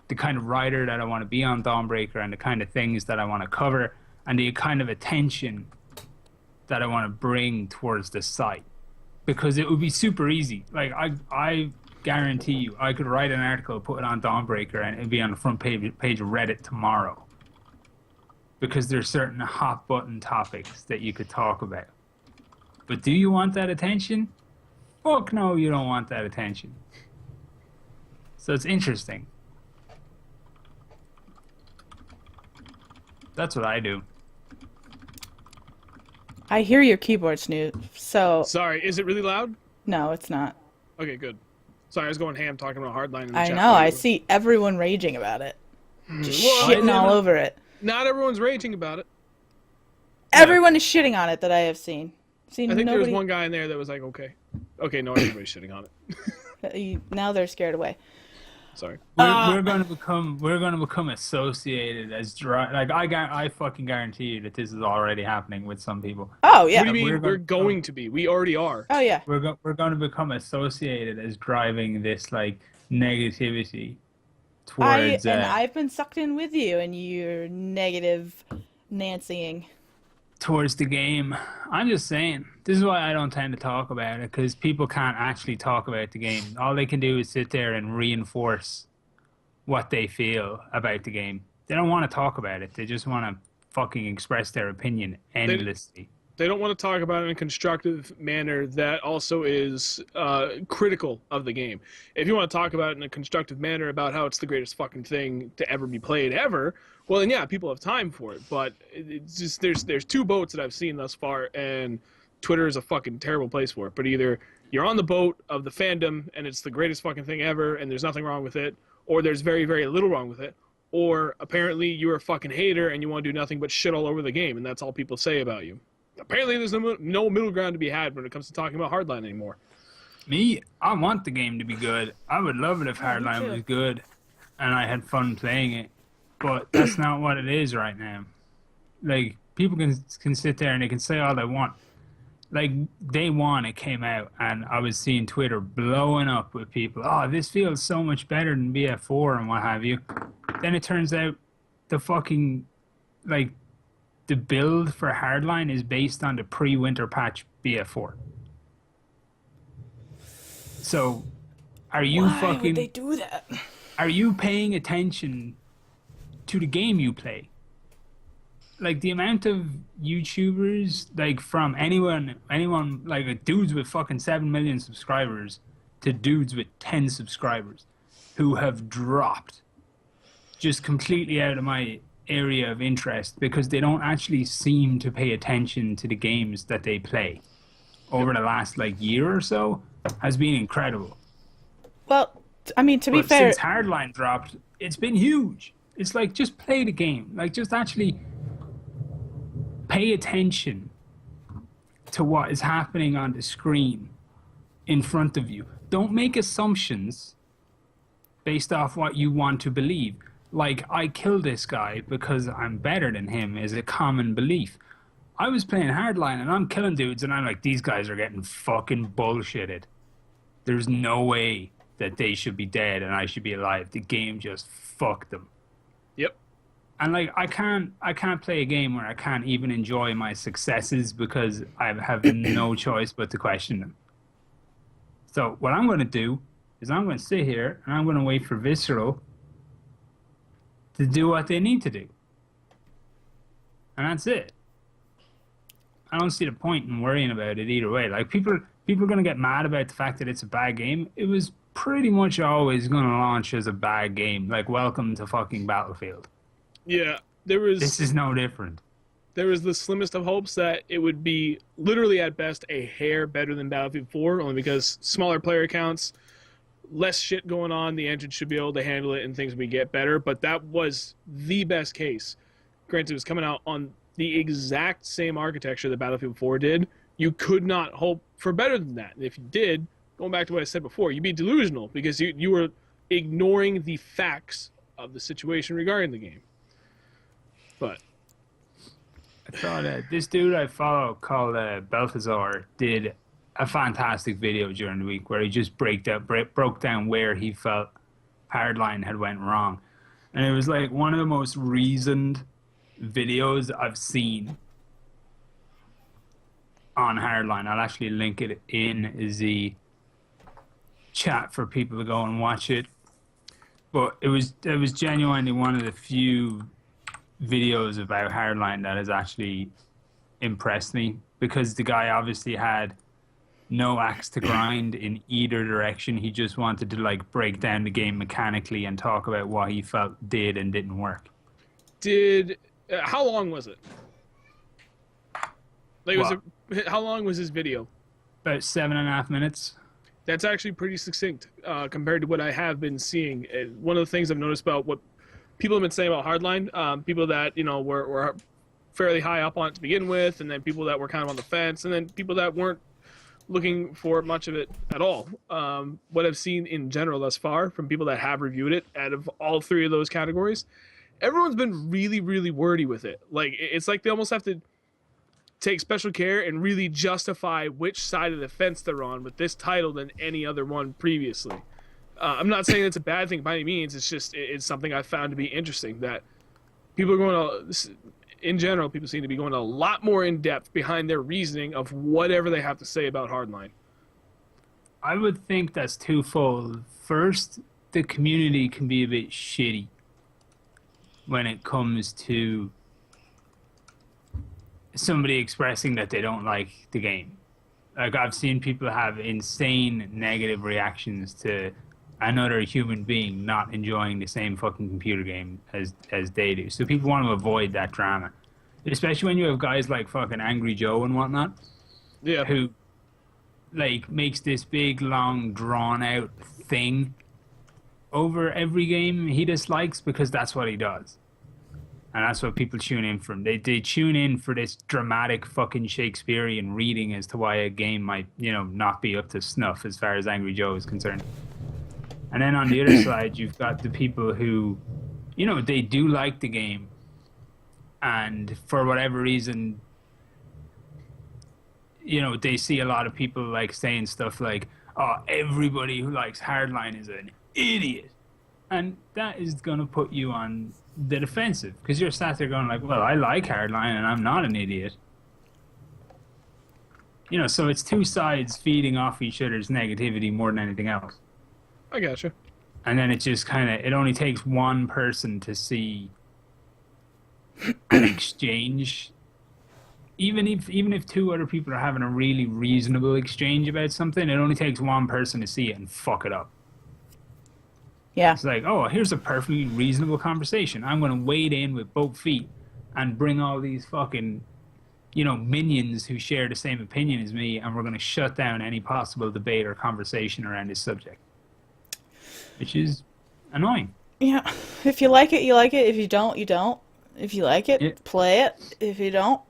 the kind of writer that I want to be on Dawnbreaker and the kind of things that I want to cover and the kind of attention that I want to bring towards the site. Because it would be super easy. Like, I guarantee you, I could write an article, put it on Dawnbreaker, and it'd be on the front page of Reddit tomorrow. Because there's certain hot button topics that you could talk about. But do you want that attention? Fuck no, you don't want that attention. So it's interesting. That's what I do. I hear your keyboard, Snoop, so... Sorry, is it really loud? No, it's not. Okay, good. Sorry, I was going ham talking about Hardline in the I chat. know, I see everyone raging about it. Just shitting all over it. Not everyone's raging about it. Everyone is shitting on it that I have seen. I think there was one guy in there that was like, okay. Okay, no, everybody's shitting on it. Now they're scared away. Sorry. We're going to become associated as like I fucking guarantee you that this is already happening with some people. Oh yeah. What do you mean we're going to be? We already are. Oh yeah. We're going to become associated as driving this like negativity towards. And I've been sucked in with you and your negative Nancying. Towards the game. I'm just saying, this is why I don't tend to talk about it, because people can't actually talk about the game. All they can do is sit there and reinforce what they feel about the game. They don't want to talk about it. They just want to fucking express their opinion endlessly. They don't want to talk about it in a constructive manner that also is critical of the game. If you want to talk about it in a constructive manner about how it's the greatest fucking thing to ever be played ever, well then yeah, people have time for it. But it's just there's two boats that I've seen thus far, and Twitter is a fucking terrible place for it. But either you're on the boat of the fandom and it's the greatest fucking thing ever and there's nothing wrong with it, or there's very, very little wrong with it, or apparently you're a fucking hater and you want to do nothing but shit all over the game and that's all people say about you. Apparently there's no middle ground to be had when it comes to talking about Hardline anymore. Me, I want the game to be good. I would love it if Hardline was good and I had fun playing it. But that's not what it is right now. Like, people can sit there and they can say all they want. like day one it came out, and I was seeing Twitter blowing up with people. Oh, this feels so much better than BF4 and what have you. Then it turns out the fucking like the build for Hardline is based on the pre-winter patch BF4. So, are you Why would they do that? Are you paying attention to the game you play? Like the amount of YouTubers, like from anyone like dudes with fucking 7 million subscribers to dudes with 10 subscribers who have dropped just completely out of my area of interest because they don't actually seem to pay attention to the games that they play over the last like year or so has been incredible. Well, I mean, to be fair, since Hardline dropped, it's been huge. It's like, just play the game. Like, just actually pay attention to what is happening on the screen in front of you. Don't make assumptions based off what you want to believe. Like, I kill this guy because I'm better than him is a common belief. I was playing Hardline and I'm killing dudes and I'm like, these guys are getting fucking bullshitted. There's no way that they should be dead and I should be alive. The game just fucked them. Yep. And like, I can't play a game where I can't even enjoy my successes because I have no choice but to question them. So what I'm going to do is I'm going to sit here and I'm going to wait for Visceral to do what they need to do. And that's it. I don't see the point in worrying about it either way. Like, people are going to get mad about the fact that it's a bad game. It was pretty much always going to launch as a bad game. Like, welcome to fucking Battlefield. Yeah, this is no different. There was the slimmest of hopes that it would be literally at best a hair better than Battlefield 4, only because smaller player counts, less shit going on, the engine should be able to handle it and things would get better, but that was the best case. Granted, it was coming out on the exact same architecture that Battlefield 4 did. You could not hope for better than that. And if you did, going back to what I said before, you'd be delusional because you were ignoring the facts of the situation regarding the game. But I thought this dude I follow called Balthazar did a fantastic video during the week where he just broke down where he felt Hardline had went wrong. And it was like one of the most reasoned videos I've seen on Hardline. I'll actually link it in the chat for people to go and watch it. But it was genuinely one of the few videos about Hardline that has actually impressed me, because the guy obviously had no axe to grind in either direction. He just wanted to like break down the game mechanically and talk about what he felt did and didn't work. How long was it? Like, how long was his video? About 7.5 minutes. That's actually pretty succinct compared to what I have been seeing. One of the things I've noticed about what people have been saying about Hardline, people that were fairly high up on it to begin with, and then people that were kind of on the fence, and then people that weren't looking for much of it at all. What I've seen in general thus far from people that have reviewed it, out of all three of those categories, everyone's been really, really wordy with it. Like, it's like they almost have to take special care and really justify which side of the fence they're on with this title than any other one previously. I'm not saying it's a bad thing by any means. It's just it's something I found to be interesting, that people are going to, in general, people seem to be going a lot more in depth behind their reasoning of whatever they have to say about Hardline. I would think that's twofold. First, the community can be a bit shitty when it comes to somebody expressing that they don't like the game. Like, I've seen people have insane negative reactions to another human being not enjoying the same fucking computer game as they do. So people want to avoid that drama, especially when you have guys like fucking Angry Joe and whatnot, yeah, who like makes this big, long, drawn out thing over every game he dislikes, because that's what he does. And that's what people tune in from. They tune in for this dramatic fucking Shakespearean reading as to why a game might, not be up to snuff as far as Angry Joe is concerned. And then on the other side, you've got the people who, they do like the game, and for whatever reason, you know, they see a lot of people like saying stuff like, "Oh, everybody who likes Hardline is an idiot," and that is gonna put you on the defensive because you're sat there going like, "Well, I like Hardline and I'm not an idiot." You know, so it's two sides feeding off each other's negativity more than anything else. I gotcha. And then it just kind of, it only takes one person to see an exchange. Even if two other people are having a really reasonable exchange about something, it only takes one person to see it and fuck it up. Yeah. It's like, oh, here's a perfectly reasonable conversation. I'm going to wade in with both feet and bring all these fucking, you know, minions who share the same opinion as me, and we're going to shut down any possible debate or conversation around this subject. Which is annoying. Yeah. If you like it, you like it. If you don't, you don't. If you like it, Yeah. play it. If you don't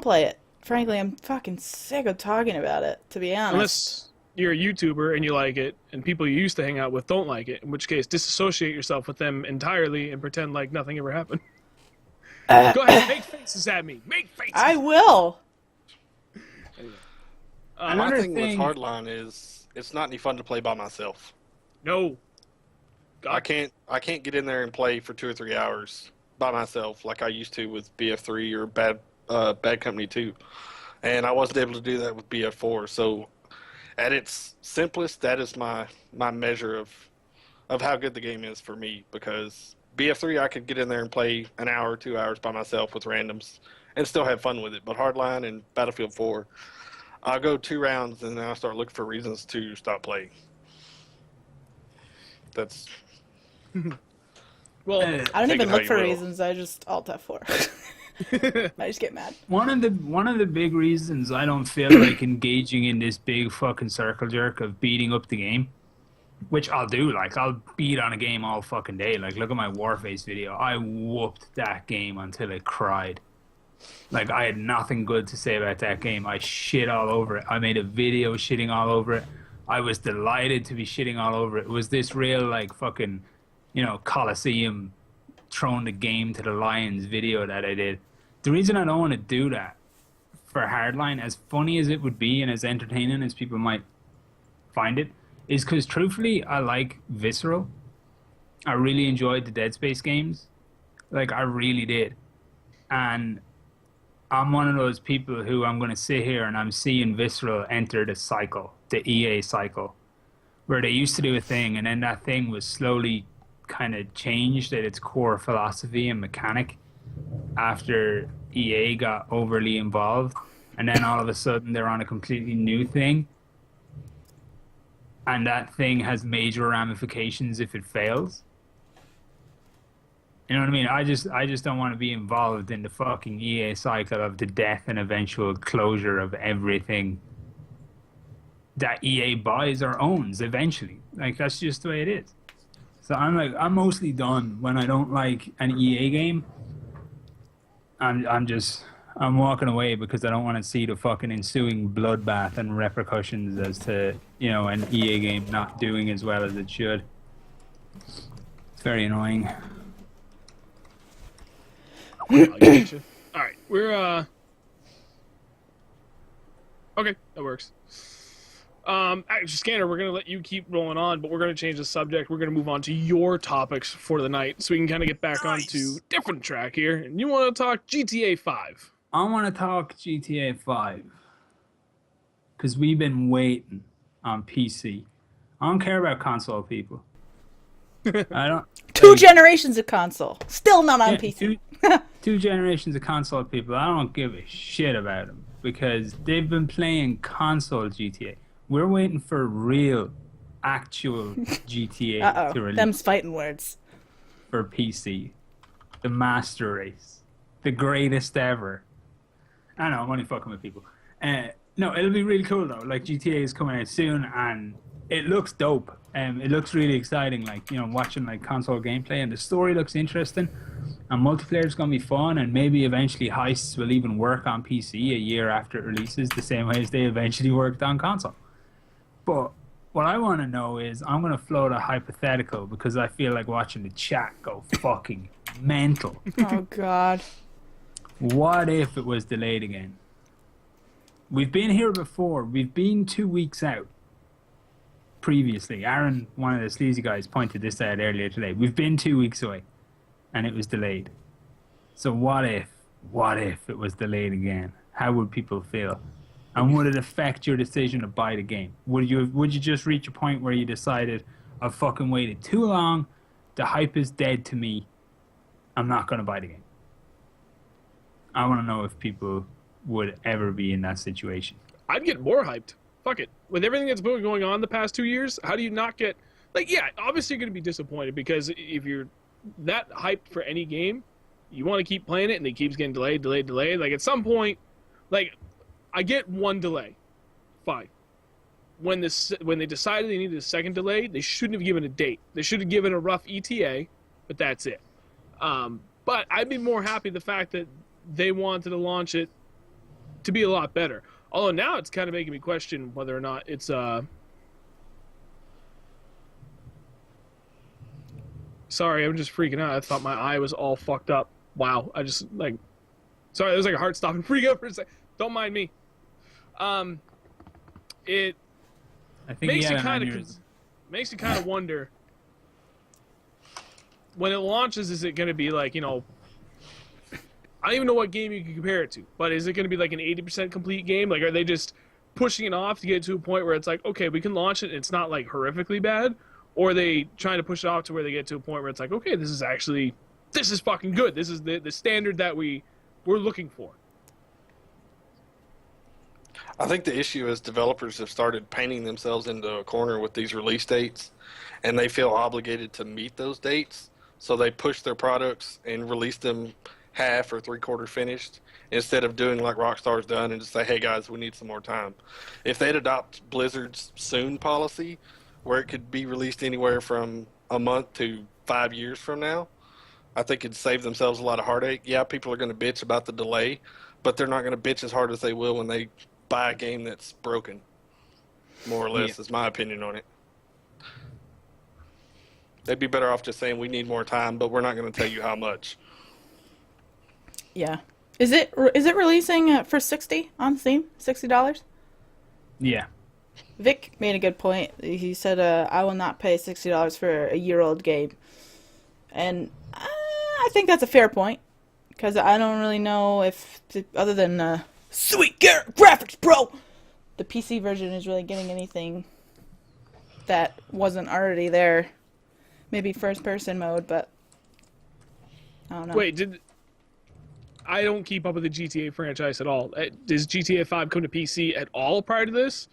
play it. Frankly, I'm fucking sick of talking about it, to be honest. Unless you're a YouTuber and you like it, and people you used to hang out with don't like it, in which case disassociate yourself with them entirely and pretend like nothing ever happened. Go ahead, make faces at me. Make faces. I will. My Another thing thing- with Hardline is it's not any fun to play by myself. No. I can't get in there and play for 2 or 3 hours by myself like I used to with BF3 or Bad Company 2, and I wasn't able to do that with BF4. So, at its simplest, that is my measure of how good the game is for me. Because BF3, I could get in there and play an hour or 2 hours by myself with randoms and still have fun with it. But Hardline and Battlefield 4, I'll go 2 rounds and then I'll start looking for reasons to stop playing. That's Well, I don't Take even it how look you for will. reasons. I just Alt F4. I just get mad. One of the big reasons I don't feel like engaging in this big fucking circle jerk of beating up the game, which I'll do, like I'll beat on a game all fucking day. Like look at my Warface video. I whooped that game until it cried. Like I had nothing good to say about that game. I shit all over it. I made a video shitting all over it. I was delighted to be shitting all over it. It was this real like fucking, you know, Coliseum throwing the game to the lions video that I did. The reason I don't want to do that for Hardline, as funny as it would be and as entertaining as people might find it, is because truthfully I like Visceral. I really enjoyed the Dead Space games. Like I really did. And I'm one of those people who I'm going to sit here and I'm seeing Visceral enter the cycle, the EA cycle, where they used to do a thing and then that thing was slowly kind of changed at its core philosophy and mechanic after EA got overly involved, and then all of a sudden they're on a completely new thing, and that thing has major ramifications if it fails. You know what I mean? I just don't want to be involved in the fucking EA cycle of the death and eventual closure of everything that EA buys or owns eventually. Like that's just the way it is. So I'm mostly done when I don't like an EA game. I'm walking away because I don't want to see the fucking ensuing bloodbath and repercussions as to, you know, an EA game not doing as well as it should. It's very annoying. I'll get you. All right, we're okay, that works. Actually, Scanner, we're gonna let you keep rolling on, but we're gonna change the subject. We're gonna move on to your topics for the night, so we can kind of get back onto different track here. And you want to talk GTA 5? I want to talk GTA 5 because we've been waiting on PC. I don't care about console people. I don't. Two generations of console. Still not on Yeah, PC. two generations of console people. I don't give a shit about them because they've been playing console GTA. We're waiting for real, actual GTA to release Them's fighting words. for PC. The master race, the greatest ever. I know I'm only fucking with people. No, it'll be really cool though. Like GTA is coming out soon, and it looks dope. It looks really exciting. Like, you know, watching like console gameplay, and the story looks interesting. And multiplayer is gonna be fun, and maybe eventually heists will even work on PC a year after it releases, the same way as they eventually worked on console. But what I want to know is, I'm gonna float a hypothetical because I feel like watching the chat go fucking mental. Oh God. What if it was delayed again? We've been here before. We've been 2 weeks out previously. Aaron, one of the sleazy guys, pointed this out earlier today. We've been 2 weeks away, and it was delayed. So what if it was delayed again? How would people feel? And would it affect your decision to buy the game? Would you just reach a point where you decided, I've fucking waited too long, the hype is dead to me, I'm not going to buy the game? I want to know if people would ever be in that situation. I'd get more hyped. Fuck it. With everything that's been going on the past 2 years, how do you not get... Like, yeah, obviously you're going to be disappointed because if you're that hyped for any game, you want to keep playing it and it keeps getting delayed. Like, at some point, like, I get one delay. Fine. When they decided they needed a second delay, they shouldn't have given a date. They should have given a rough ETA, but that's it. But I'd be more happy the fact that they wanted to launch it to be a lot better. Although now it's kind of making me question whether or not it's Sorry, I'm just freaking out. I thought my eye was all fucked up. Wow, I just like... Sorry, there was like a heart stop and freak out for a second. Don't mind me. It I think makes you kind of wonder when it launches. Is it going to be like, you know, I don't even know what game you can compare it to, but is it going to be like an 80% complete game? Like, are they just pushing it off to get to a point where it's like, okay, we can launch it and it's not like horrifically bad, or are they trying to push it off to where they get to a point where it's like, okay, this is fucking good. This is the standard that we're looking for. I think the issue is developers have started painting themselves into a corner with these release dates, and they feel obligated to meet those dates, so they push their products and release them half or three-quarter finished instead of doing like Rockstar's done and just say, hey guys, we need some more time. If they'd adopt Blizzard's soon policy, where it could be released anywhere from a month to 5 years from now, I think it'd save themselves a lot of heartache. Yeah, people are going to bitch about the delay, but they're not going to bitch as hard as they will when they buy a game that's broken, more or less, is my opinion on it. They'd be better off just saying, we need more time, but we're not going to tell you how much. Yeah. Is it releasing for $60 on Steam? $60? Yeah. Vic made a good point. He said, I will not pay $60 for a year-old game. And I think that's a fair point, because I don't really know if, other than sweet graphics, bro, the PC version is really getting anything that wasn't already there. Maybe first-person mode, but I don't know. Wait, I don't keep up with the GTA franchise at all. Does GTA 5 come to PC at all prior to this?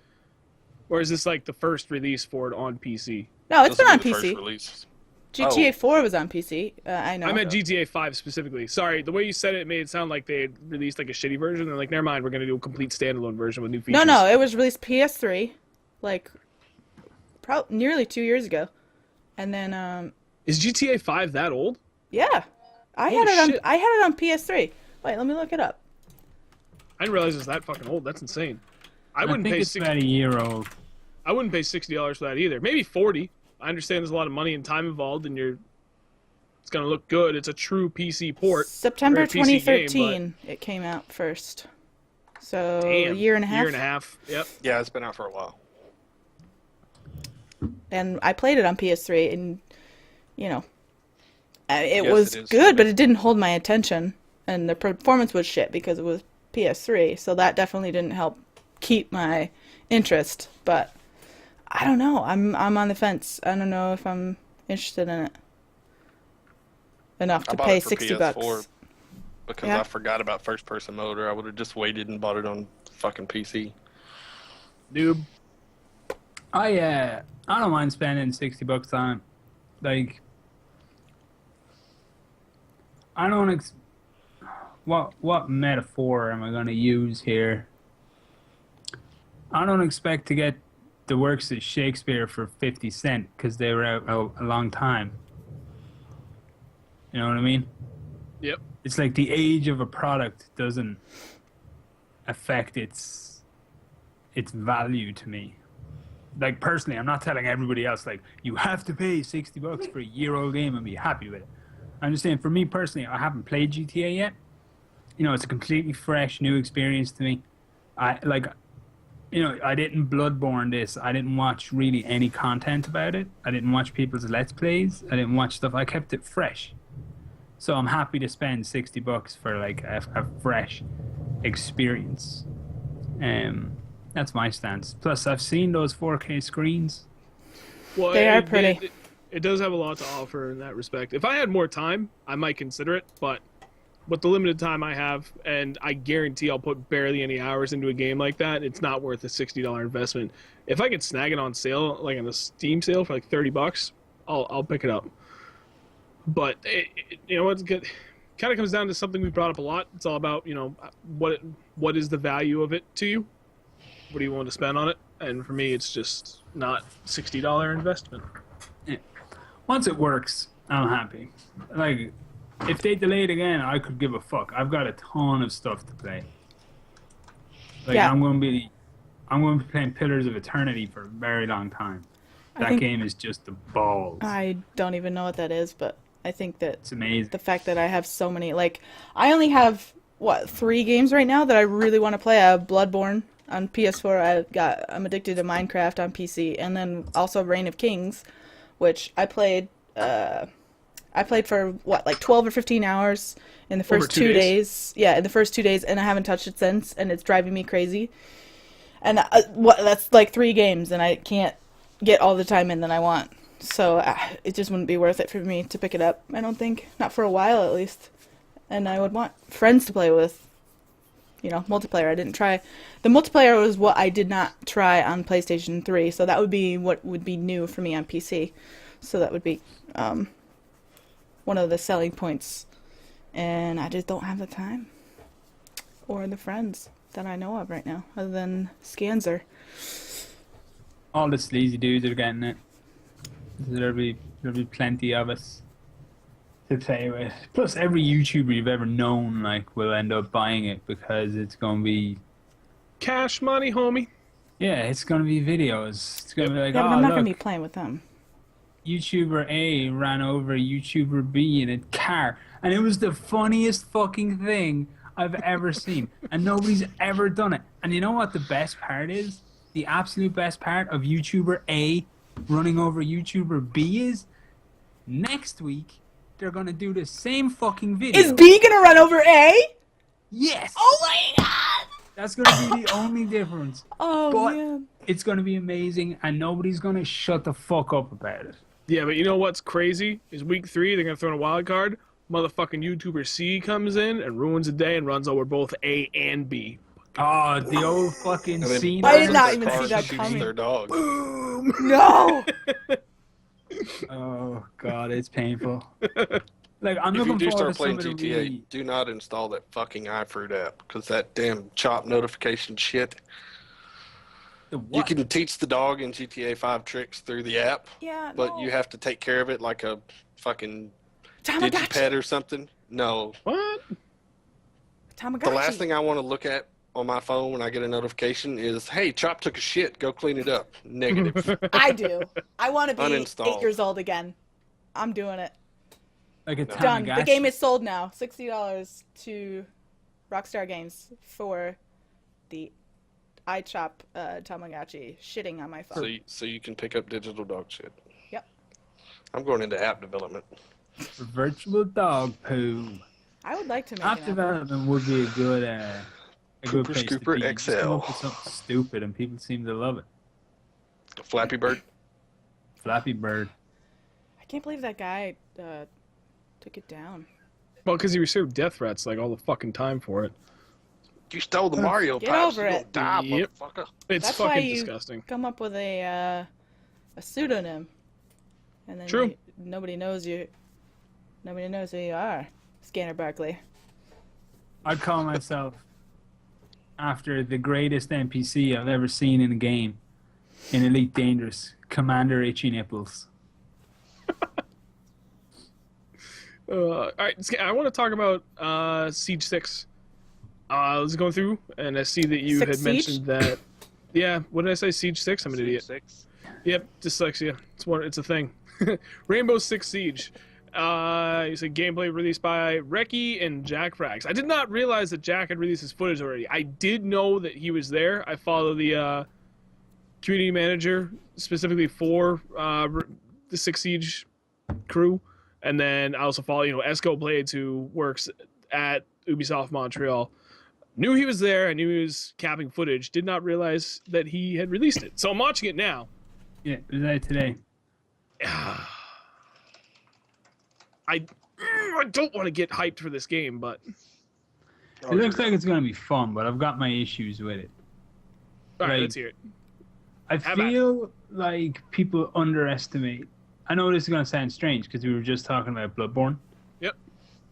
Or is this like the first release for it on PC? No, it's been on The PC. first release. GTA 4 was on PC. I know. I meant GTA 5 specifically. Sorry, the way you said it made it sound like they had released like a shitty version. They're like, never mind, we're going to do a complete standalone version with new features. No, it was released PS3, like, nearly 2 years ago. And then, Is GTA 5 that old? yeah. I Holy had shit. it on PS3. Wait, let me look it up. I didn't realize it was that fucking old. That's insane. I wouldn't think pay it's about a year old. I wouldn't pay $60 for that either. Maybe $40. I understand there's a lot of money and time involved, and it's gonna look good. It's a true PC port. September for a PC 2013, it came out first. So Damn, a year and a half. Year and a half. Yep. Yeah, it's been out for a while. And I played it on PS3, and it Yes, was it is. good, but it didn't hold my attention, and the performance was shit because it was PS3. So that definitely didn't help keep my interest. But I don't know. I'm on the fence. I don't know if I'm interested in it enough I to bought pay it for $60 PS4 because Yeah. I forgot about first person mode, or I would have just waited and bought it on fucking PC. Noob. I don't mind spending $60 on it. Like, I don't what metaphor am I going to use here? I don't expect to get the works of Shakespeare for 50 cents because they were out a long time. You know what I mean? Yep. It's like the age of a product doesn't affect its value to me. Like, personally, I'm not telling everybody else, like, you have to pay $60 for a year-old game and be happy with it. I'm just saying, for me personally, I haven't played GTA yet. It's a completely fresh, new experience to me. I like, I didn't Bloodborne this. I didn't watch really any content about it. I didn't watch people's Let's Plays. I didn't watch stuff. I kept it fresh. So I'm happy to spend $60 for like a fresh experience. That's my stance. Plus, I've seen those 4K screens. Well, They are pretty. It does have a lot to offer in that respect. If I had more time, I might consider it, but with the limited time I have, and I guarantee I'll put barely any hours into a game like that, it's not worth a $60 investment. If I could snag it on sale, like on the Steam sale for like $30, I'll pick it up. But what's good? Kind of comes down to something we brought up a lot. It's all about what is the value of it to you? What do you want to spend on it? And for me, it's just not $60 investment. Yeah. Once it works, I'm happy. Like, if they delay it again, I could give a fuck. I've got a ton of stuff to play. Like, Yeah. I'm going to be playing Pillars of Eternity for a very long time. That game is just the balls. I don't even know what that is, but I think that It's amazing. the fact that I have so many, like, I only have 3 games right now that I really want to play. I have Bloodborne on PS4. I'm addicted to Minecraft on PC, and then also Reign of Kings, which I played. I played for like 12 or 15 hours in the first 2 days. Yeah, in the first 2 days, and I haven't touched it since, and it's driving me crazy. And that's like 3 games, and I can't get all the time in that I want. So it just wouldn't be worth it for me to pick it up. I don't think, not for a while at least. And I would want friends to play with. Multiplayer. I didn't try. The multiplayer was what I did not try on PlayStation 3, so that would be what would be new for me on PC. So that would be one of the selling points. And I just don't have the time. Or the friends that I know of right now, other than Scanzer. All the sleazy dudes are getting it. There'll be plenty of us to play with. Plus, every YouTuber you've ever known will end up buying it because it's gonna be Cash money, homie. Yeah, it's gonna be videos. It's gonna be like, Yeah, but oh, I'm not look, gonna be playing with them. YouTuber A ran over YouTuber B in a car, and it was the funniest fucking thing I've ever seen, and nobody's ever done it. And you know what the best part is? The absolute best part of YouTuber A running over YouTuber B is next week they're gonna do the same fucking video. Is B gonna run over A? Yes. Oh my god! That's gonna be the only difference. Oh But man. it's gonna be amazing, and nobody's gonna shut the fuck up about it. Yeah, but you know what's crazy? Is week 3, they're going to throw in a wild card. Motherfucking YouTuber C comes in and ruins the day and runs over both A and B. Oh, the old fucking scene. I did not their even car see that shoots coming. Their dog. Boom! No! Oh god, it's painful. Like, I'm If you looking do forward start to playing somebody GTA, really... do not install that fucking iFruit app because that damn chop notification shit. The You what? can teach the dog in GTA 5 tricks through the app, Yeah, but no. you have to take care of it like a fucking Tamagotchi. digipet or something. No. What? Tamagotchi. The last thing I want to look at on my phone when I get a notification is, hey, Chop took a shit. Go clean it up. Negative. I do. I want to be Uninstall. 8 years old again. I'm doing it. Like a Done. The Tamagotchi? game is sold now. $60 to Rockstar Games for the iChop Tamagotchi shitting on my phone. so you can pick up digital dog shit. Yep. I'm going into app development. Virtual dog poo. I would like to make App an app. development would be a good Cooper place to Scooper be. Just come XL. up with something stupid and people seem to love it. Flappy Bird. Flappy Bird. I can't believe that guy took it down. Well, because he received death threats like all the fucking time for it. You stole the Mario Get pipes. over You it. gonna die, Yep. motherfucker. It's That's why fucking you disgusting. come up with a pseudonym, and then True. nobody knows you. Nobody knows who you are, Scanner Barkley. I'd call myself, after the greatest NPC I've ever seen in a game, in Elite Dangerous, Commander Itchy Nipples. All right, I want to talk about Siege 6. I was going through, and I see that you Six had Siege? mentioned that. Yeah, what did I say? Siege 6? I'm an idiot. Six. Yep, dyslexia. It's a thing. Rainbow Six Siege. You said gameplay released by Reki and Jack Frags. I did not realize that Jack had released his footage already. I did know that he was there. I follow the community manager specifically for the Six Siege crew, and then I also follow Esco Blades, who works at Ubisoft Montreal. Knew he was there. I knew he was capping footage. Did not realize that he had released it. So I'm watching it now. Yeah, it was out today. I don't want to get hyped for this game, but It looks like it's going to be fun, but I've got my issues with it. all right, Like, let's hear it. I How about feel like people underestimate. I know this is going to sound strange because we were just talking about Bloodborne. Yep.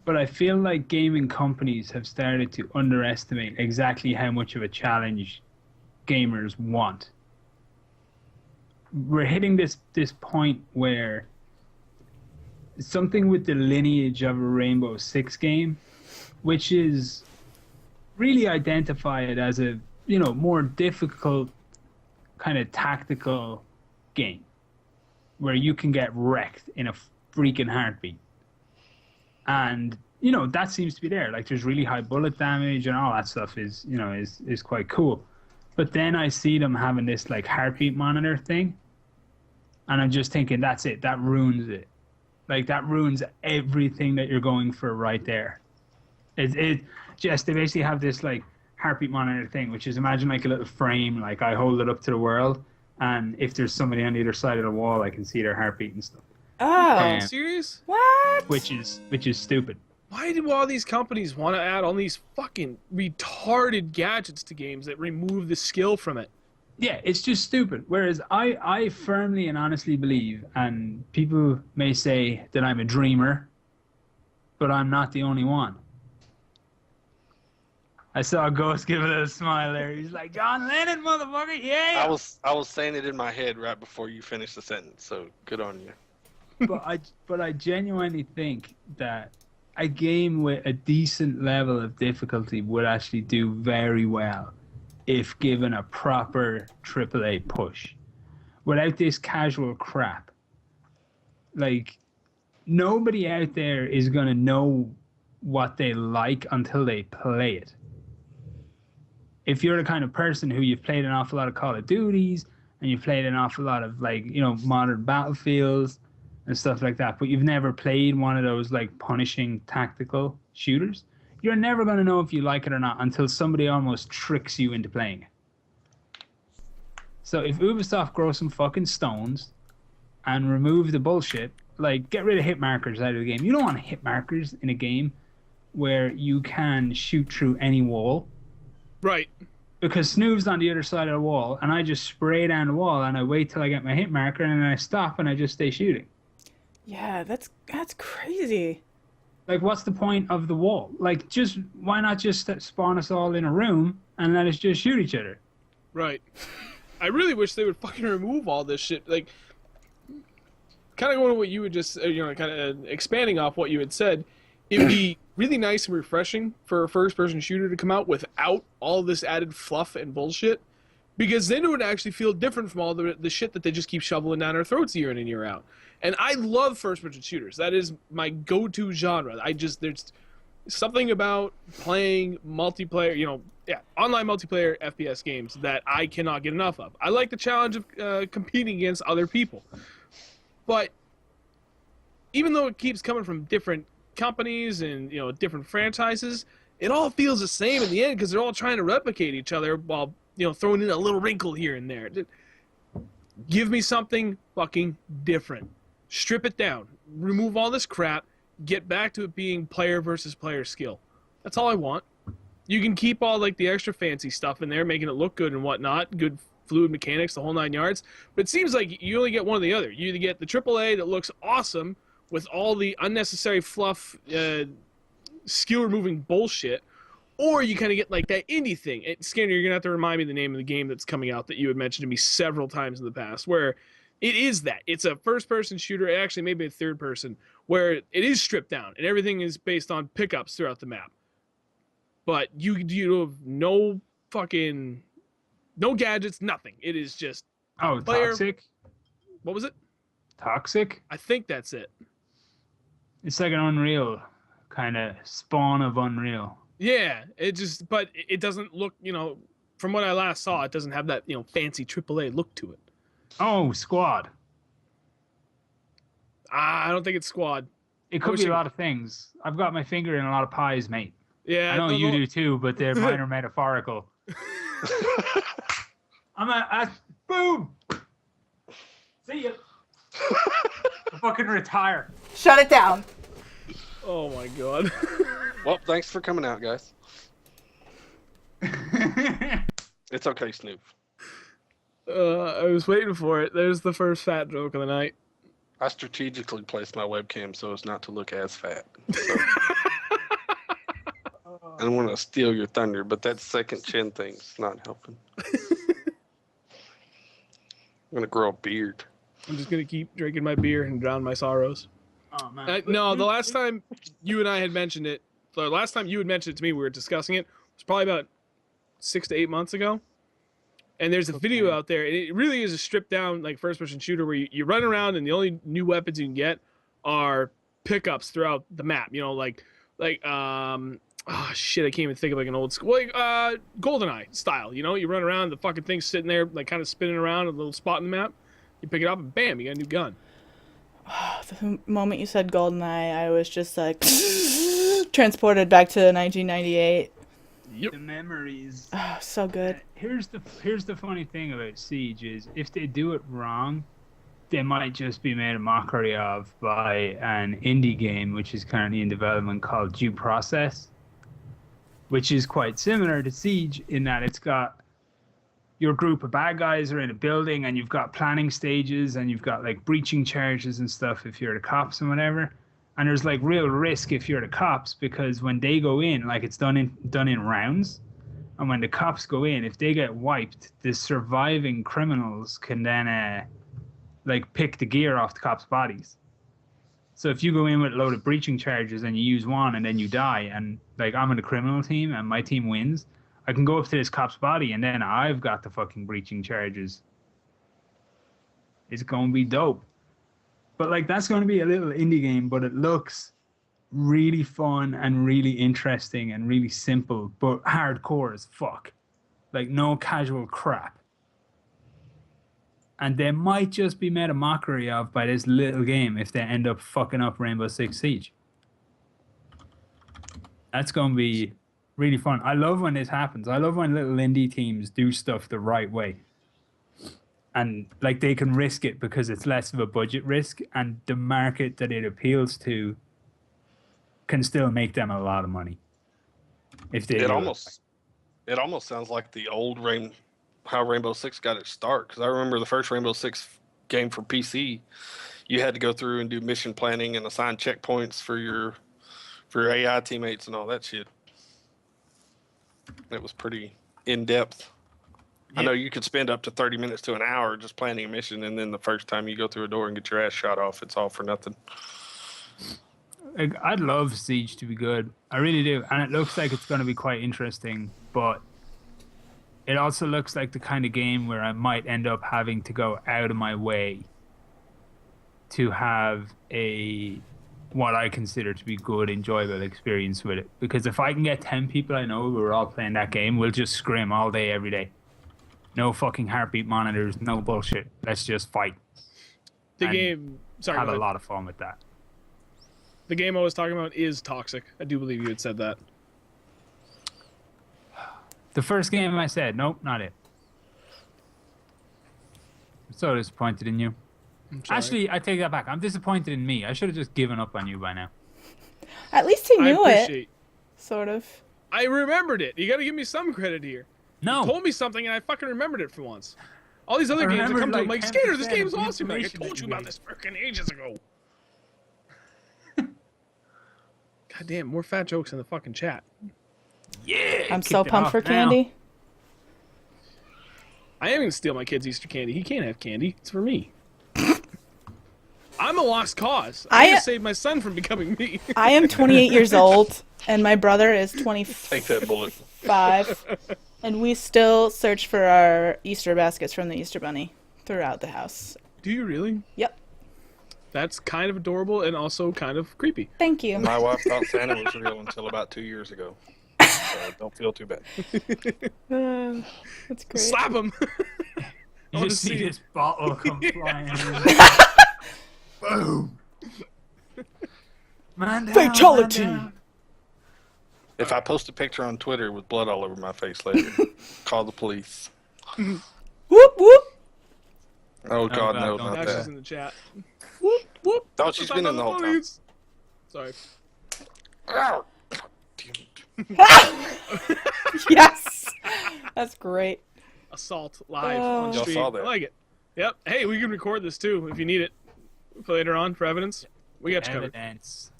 But I feel like gaming companies have started to underestimate exactly how much of a challenge gamers want. We're hitting this point where something with the lineage of a Rainbow Six game, which is really identified as a more difficult kind of tactical game where you can get wrecked in a freaking heartbeat. And that seems to be there. Like, there's really high bullet damage and all that stuff is quite cool. But then I see them having this like heartbeat monitor thing, and I'm just thinking, that's it. That ruins it. Like, that ruins everything that you're going for right there. They basically have this like heartbeat monitor thing, which is, imagine like a little frame, like I hold it up to the world, and if there's somebody on either side of the wall, I can see their heartbeat and stuff. Oh, Serious? what? Which is stupid. Why do all these companies want to add all these fucking retarded gadgets to games that remove the skill from it? Yeah, it's just stupid. Whereas I firmly and honestly believe, and people may say that I'm a dreamer, but I'm not the only one. I saw Ghost give a little smile there. He's like, John Lennon, motherfucker, yeah! I was saying it in my head right before you finished the sentence, so good on you. But I genuinely think that a game with a decent level of difficulty would actually do very well if given a proper AAA push. Without this casual crap. Like, nobody out there is going to know what they like until they play it. If you're the kind of person who you've played an awful lot of Call of Duties, and you've played an awful lot of, like, modern Battlefields and stuff like that, but you've never played one of those, like, punishing tactical shooters, you're never going to know if you like it or not until somebody almost tricks you into playing it. So if Ubisoft grow some fucking stones and remove the bullshit, like, get rid of hit markers out of the game. You don't want hit markers in a game where you can shoot through any wall. Right. Because Snoop's on the other side of the wall, and I just spray down the wall, and I wait till I get my hit marker, and then I stop, and I just stay shooting. Yeah, that's crazy. Like, what's the point of the wall? Like, why not just spawn us all in a room and let us just shoot each other? Right. I really wish they would fucking remove all this shit. Like, kind of going to what you would just, kind of expanding off what you had said, it would be really nice and refreshing for a first-person shooter to come out without all this added fluff and bullshit, because then it would actually feel different from all the shit that they just keep shoveling down our throats year in and year out. And I love first-person shooters. That is my go-to genre. There's something about playing multiplayer, online multiplayer FPS games that I cannot get enough of. I like the challenge of competing against other people. But even though it keeps coming from different companies and different franchises, it all feels the same in the end because they're all trying to replicate each other while throwing in a little wrinkle here and there. Give me something fucking different. Strip it down. Remove all this crap. Get back to it being player versus player skill. That's all I want. You can keep all like the extra fancy stuff in there, making it look good and whatnot, good fluid mechanics, the whole 9 yards. But it seems like you only get one or the other. You either get the AAA that looks awesome with all the unnecessary fluff, skill-removing bullshit, or you kind of get like that indie thing. Skinner, you're going to have to remind me the name of the game that's coming out that you had mentioned to me several times in the past, where it is that. It's a first-person shooter, actually maybe a third-person, where it is stripped down, and everything is based on pickups throughout the map. But you have no gadgets, nothing. It is just player. Toxic? What was it? Toxic? I think that's it. It's like an Unreal kind of spawn of Unreal. Yeah, but it doesn't look, from what I last saw, it doesn't have that, fancy AAA look to it. Oh, Squad. I don't think it's Squad. It could be a lot of things. I've got my finger in a lot of pies, mate. Yeah, I know you do too, but they're mine are metaphorical. Boom. See ya. I fucking retire. Shut it down. Oh my god. Well, thanks for coming out, guys. It's okay, Snoop. I was waiting for it. There's the first fat joke of the night. I strategically placed my webcam so as not to look as fat. So. I don't want to steal your thunder, but that second chin thing's not helping. I'm going to grow a beard. I'm just going to keep drinking my beer and drown my sorrows. Oh, man. No, the last time you and I had mentioned it, the last time you had mentioned it to me, we were discussing it, was probably about 6 to 8 months ago. And there's a video out there, and it really is a stripped down like first person shooter where you run around and the only new weapons you can get are pickups throughout the map. Oh shit, I can't even think of like an old school GoldenEye style. You run around, the fucking thing's sitting there like kind of spinning around a little spot in the map. You pick it up and bam, you got a new gun. The moment you said GoldenEye, I was just like transported back to 1998. Yep. The memories. Oh, so good. Here's the funny thing about Siege is if they do it wrong, they might just be made a mockery of by an indie game which is currently in development called Due Process, which is quite similar to Siege in that it's got your group of bad guys are in a building and you've got planning stages and you've got like breaching charges and stuff if you're the cops and whatever. And there's like real risk if you're the cops because when they go in, like it's done in rounds. And when the cops go in, if they get wiped, the surviving criminals can then like pick the gear off the cops' bodies. So if you go in with a load of breaching charges and you use one and then you die, and like I'm in the criminal team and my team wins, I can go up to this cop's body and then I've got the fucking breaching charges. It's gonna be dope. But like that's gonna be a little indie game, but it looks really fun and really interesting and really simple, but hardcore as fuck. Like no casual crap. And they might just be made a mockery of by this little game if they end up fucking up Rainbow Six Siege. That's going to be really fun. I love when this happens. I love when little indie teams do stuff the right way. And like they can risk it because it's less of a budget risk and the market that it appeals to can still make them a lot of money. If they It almost sounds like the old how Rainbow Six got its start, because I remember the first Rainbow Six game for PC, you had to go through and do mission planning and assign checkpoints for your AI teammates and all that shit. It was pretty in depth. Yeah. I know you could spend up to 30 minutes to an hour just planning a mission, and then the first time you go through a door and get your ass shot off, it's all for nothing. I'd love Siege to be good. I really do. And it looks like it's going to be quite interesting, but it also looks like the kind of game where I might end up having to go out of my way to have what I consider to be good, enjoyable experience with it. Because if I can get 10 people I know who are all playing that game, we'll just scrim all day, every day. No fucking heartbeat monitors, no bullshit. Let's just fight. Have a lot of fun with that. The game I was talking about is toxic. I do believe you had said that. The first game I said, nope, not it. I'm so disappointed in you. Actually, I take that back. I'm disappointed in me. I should have just given up on you by now. At least he knew it. Sort of. I remembered it. You got to give me some credit here. No. You told me something and I fucking rememred it for once. All these other games that come to, I'm like, Skater, this game's awesome. Like, I told you about this freaking ages ago. God damn, more fat jokes in the fucking chat. Yeah. I'm so pumped for candy. I am going to steal my kid's Easter candy. He can't have candy. It's for me. I'm a lost cause. I need to save my son from becoming me. I am 28 years old, and my brother is 25. Take that bullet. And we still search for our Easter baskets from the Easter Bunny throughout the house. Do you really? Yep. That's kind of adorable and also kind of creepy. Thank you. My wife thought Santa was real until about 2 years ago. So don't feel too bad. That's great. Slap him. You just see this bottle come flying in. Boom! Man down, Fatality! man down. If I post a picture on Twitter with blood all over my face later, call the police. Whoop whoop. Oh God, no, don't not Now do she's that. in the chat. Whoop whoop. Oh, she's been in the whole time. Police. Sorry. Ow. Damn it. Yes. That's great. Assault live Oh. on Y'all stream. saw that. I like it. Yep. Hey, we can record this too if you need it for later on for evidence. We got you covered. Evidence.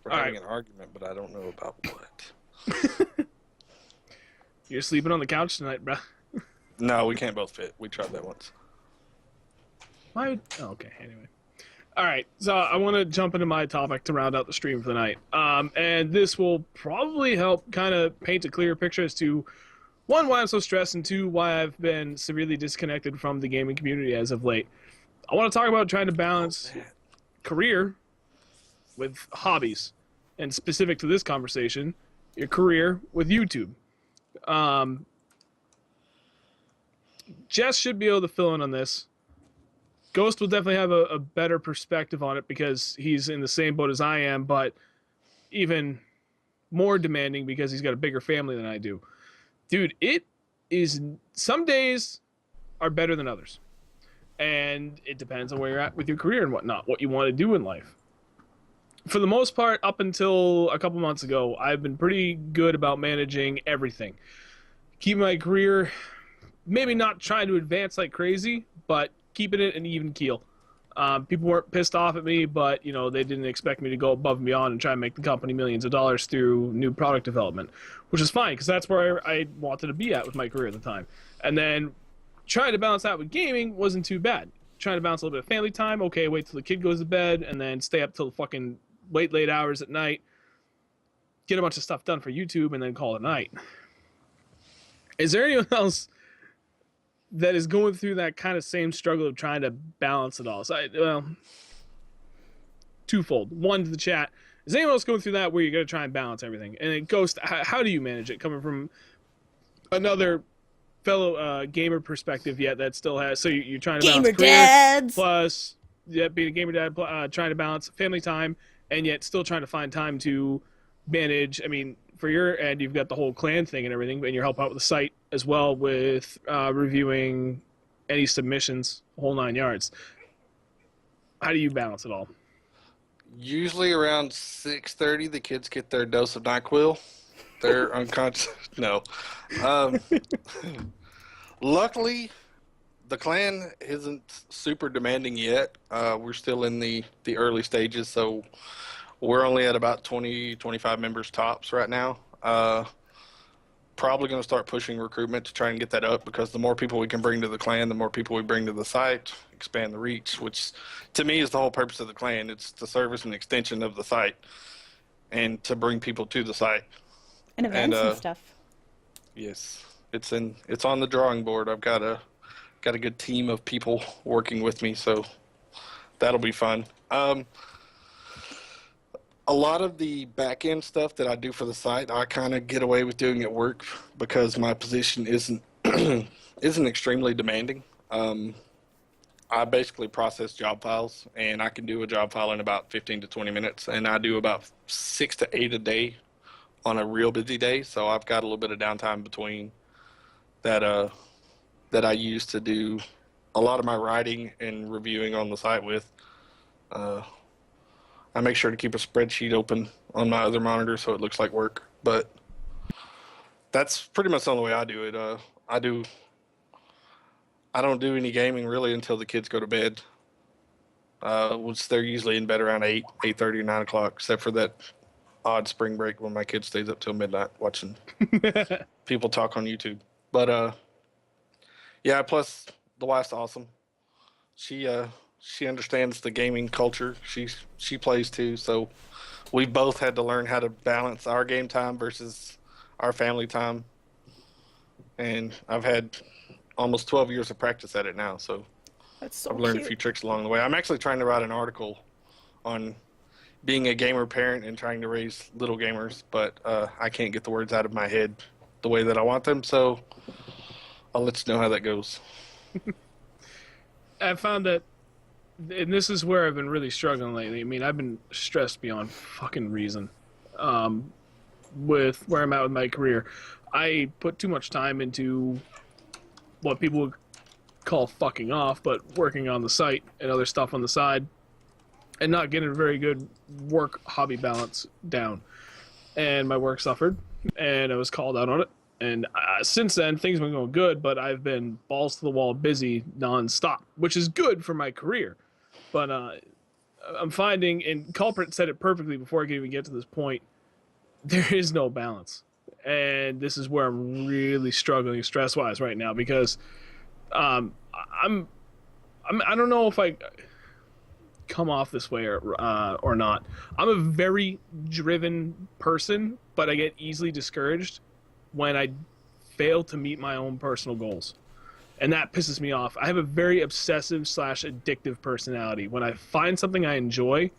We're All having right. an argument, but I don't know about what. You're sleeping on the couch tonight, bruh. No, we can't both fit. We tried that once. Why? Oh, okay. Anyway. All right. So I want to jump into my topic to round out the stream for the night. And this will probably help kind of paint a clearer picture as to, one, why I'm so stressed, and two, why I've been severely disconnected from the gaming community as of late. I want to talk about trying to balance career with hobbies, and specific to this conversation, your career with YouTube. Jess should be able to fill in on this. Ghost will definitely have a better perspective on it because he's in the same boat as I am, but even more demanding because he's got a bigger family than I do. Dude, it is, some days are better than others. And it depends on where you're at with your career and whatnot, what you want to do in life. For the most part, up until a couple months ago, I've been pretty good about managing everything. Keep my career, maybe not trying to advance like crazy, but keeping it an even keel. People weren't pissed off at me, but you know they didn't expect me to go above and beyond and try and make the company millions of dollars through new product development, which is fine because that's where I wanted to be at with my career at the time. And then trying to balance that with gaming wasn't too bad. Trying to balance a little bit of family time, okay, wait till the kid goes to bed, and then stay up till fucking late hours at night, get a bunch of stuff done for YouTube, and then call it a night. Is there anyone else that is going through that kind of same struggle of trying to balance it all? So, well, twofold. One, to the chat. Is anyone else going through that where you're going to try and balance everything? And then Ghost, how do you manage it? Coming from another fellow gamer perspective yet that still has, so you're trying to balance Gamer career dads. plus being a gamer dad, trying to balance family time, and yet still trying to find time to manage. I mean, for your end, you've got the whole clan thing and everything, and you're helping out with the site as well with reviewing any submissions, the whole 9 yards. How do you balance it all? Usually around 6:30, the kids get their dose of NyQuil. They're unconscious. No. Luckily, the clan isn't super demanding yet. We're still in the early stages, so we're only at about 20, 25 members tops right now. Probably going to start pushing recruitment to try and get that up because the more people we can bring to the clan, the more people we bring to the site, expand the reach, which to me is the whole purpose of the clan. It's to service an extension of the site and to bring people to the site. And events and stuff. Yes, it's on the drawing board. I've got a good team of people working with me, so that'll be fun. A lot of the back end stuff that I do for the site, I kind of get away with doing at work because my position isn't extremely demanding. I basically process job files, and I can do a job file in about 15 to 20 minutes, and I do about 6 to 8 a day on a real busy day. So I've got a little bit of downtime between that I use to do a lot of my writing and reviewing on the site with. I make sure to keep a spreadsheet open on my other monitor so it looks like work, but that's pretty much the only way I do it. I don't do any gaming really until the kids go to bed, which they're usually in bed around 8:30, 9 o'clock, except for that odd spring break when my kid stays up till midnight watching people talk on YouTube. But yeah, plus the wife's awesome. She understands the gaming culture. She plays too, so we both had to learn how to balance our game time versus our family time. And I've had almost 12 years of practice at it now, so That's so I've learned cute. a few tricks along the way. I'm actually trying to write an article on being a gamer parent and trying to raise little gamers, but I can't get the words out of my head the way that I want them, so I'll let you know how that goes. I found that, and this is where I've been really struggling lately. I mean, I've been stressed beyond fucking reason with where I'm at with my career. I put too much time into what people would call fucking off, but working on the site and other stuff on the side, and not getting a very good work-hobby balance down. And my work suffered, and I was called out on it. And since then, things have been going good, but I've been balls to the wall busy nonstop, which is good for my career. But I'm finding, and Culprit said it perfectly before I could even get to this point, there is no balance. And this is where I'm really struggling stress-wise right now, because I don't know if I come off this way or not. I'm a very driven person, but I get easily discouraged when I fail to meet my own personal goals. And that pisses me off. I have a very obsessive / addictive personality. When I find something I enjoy,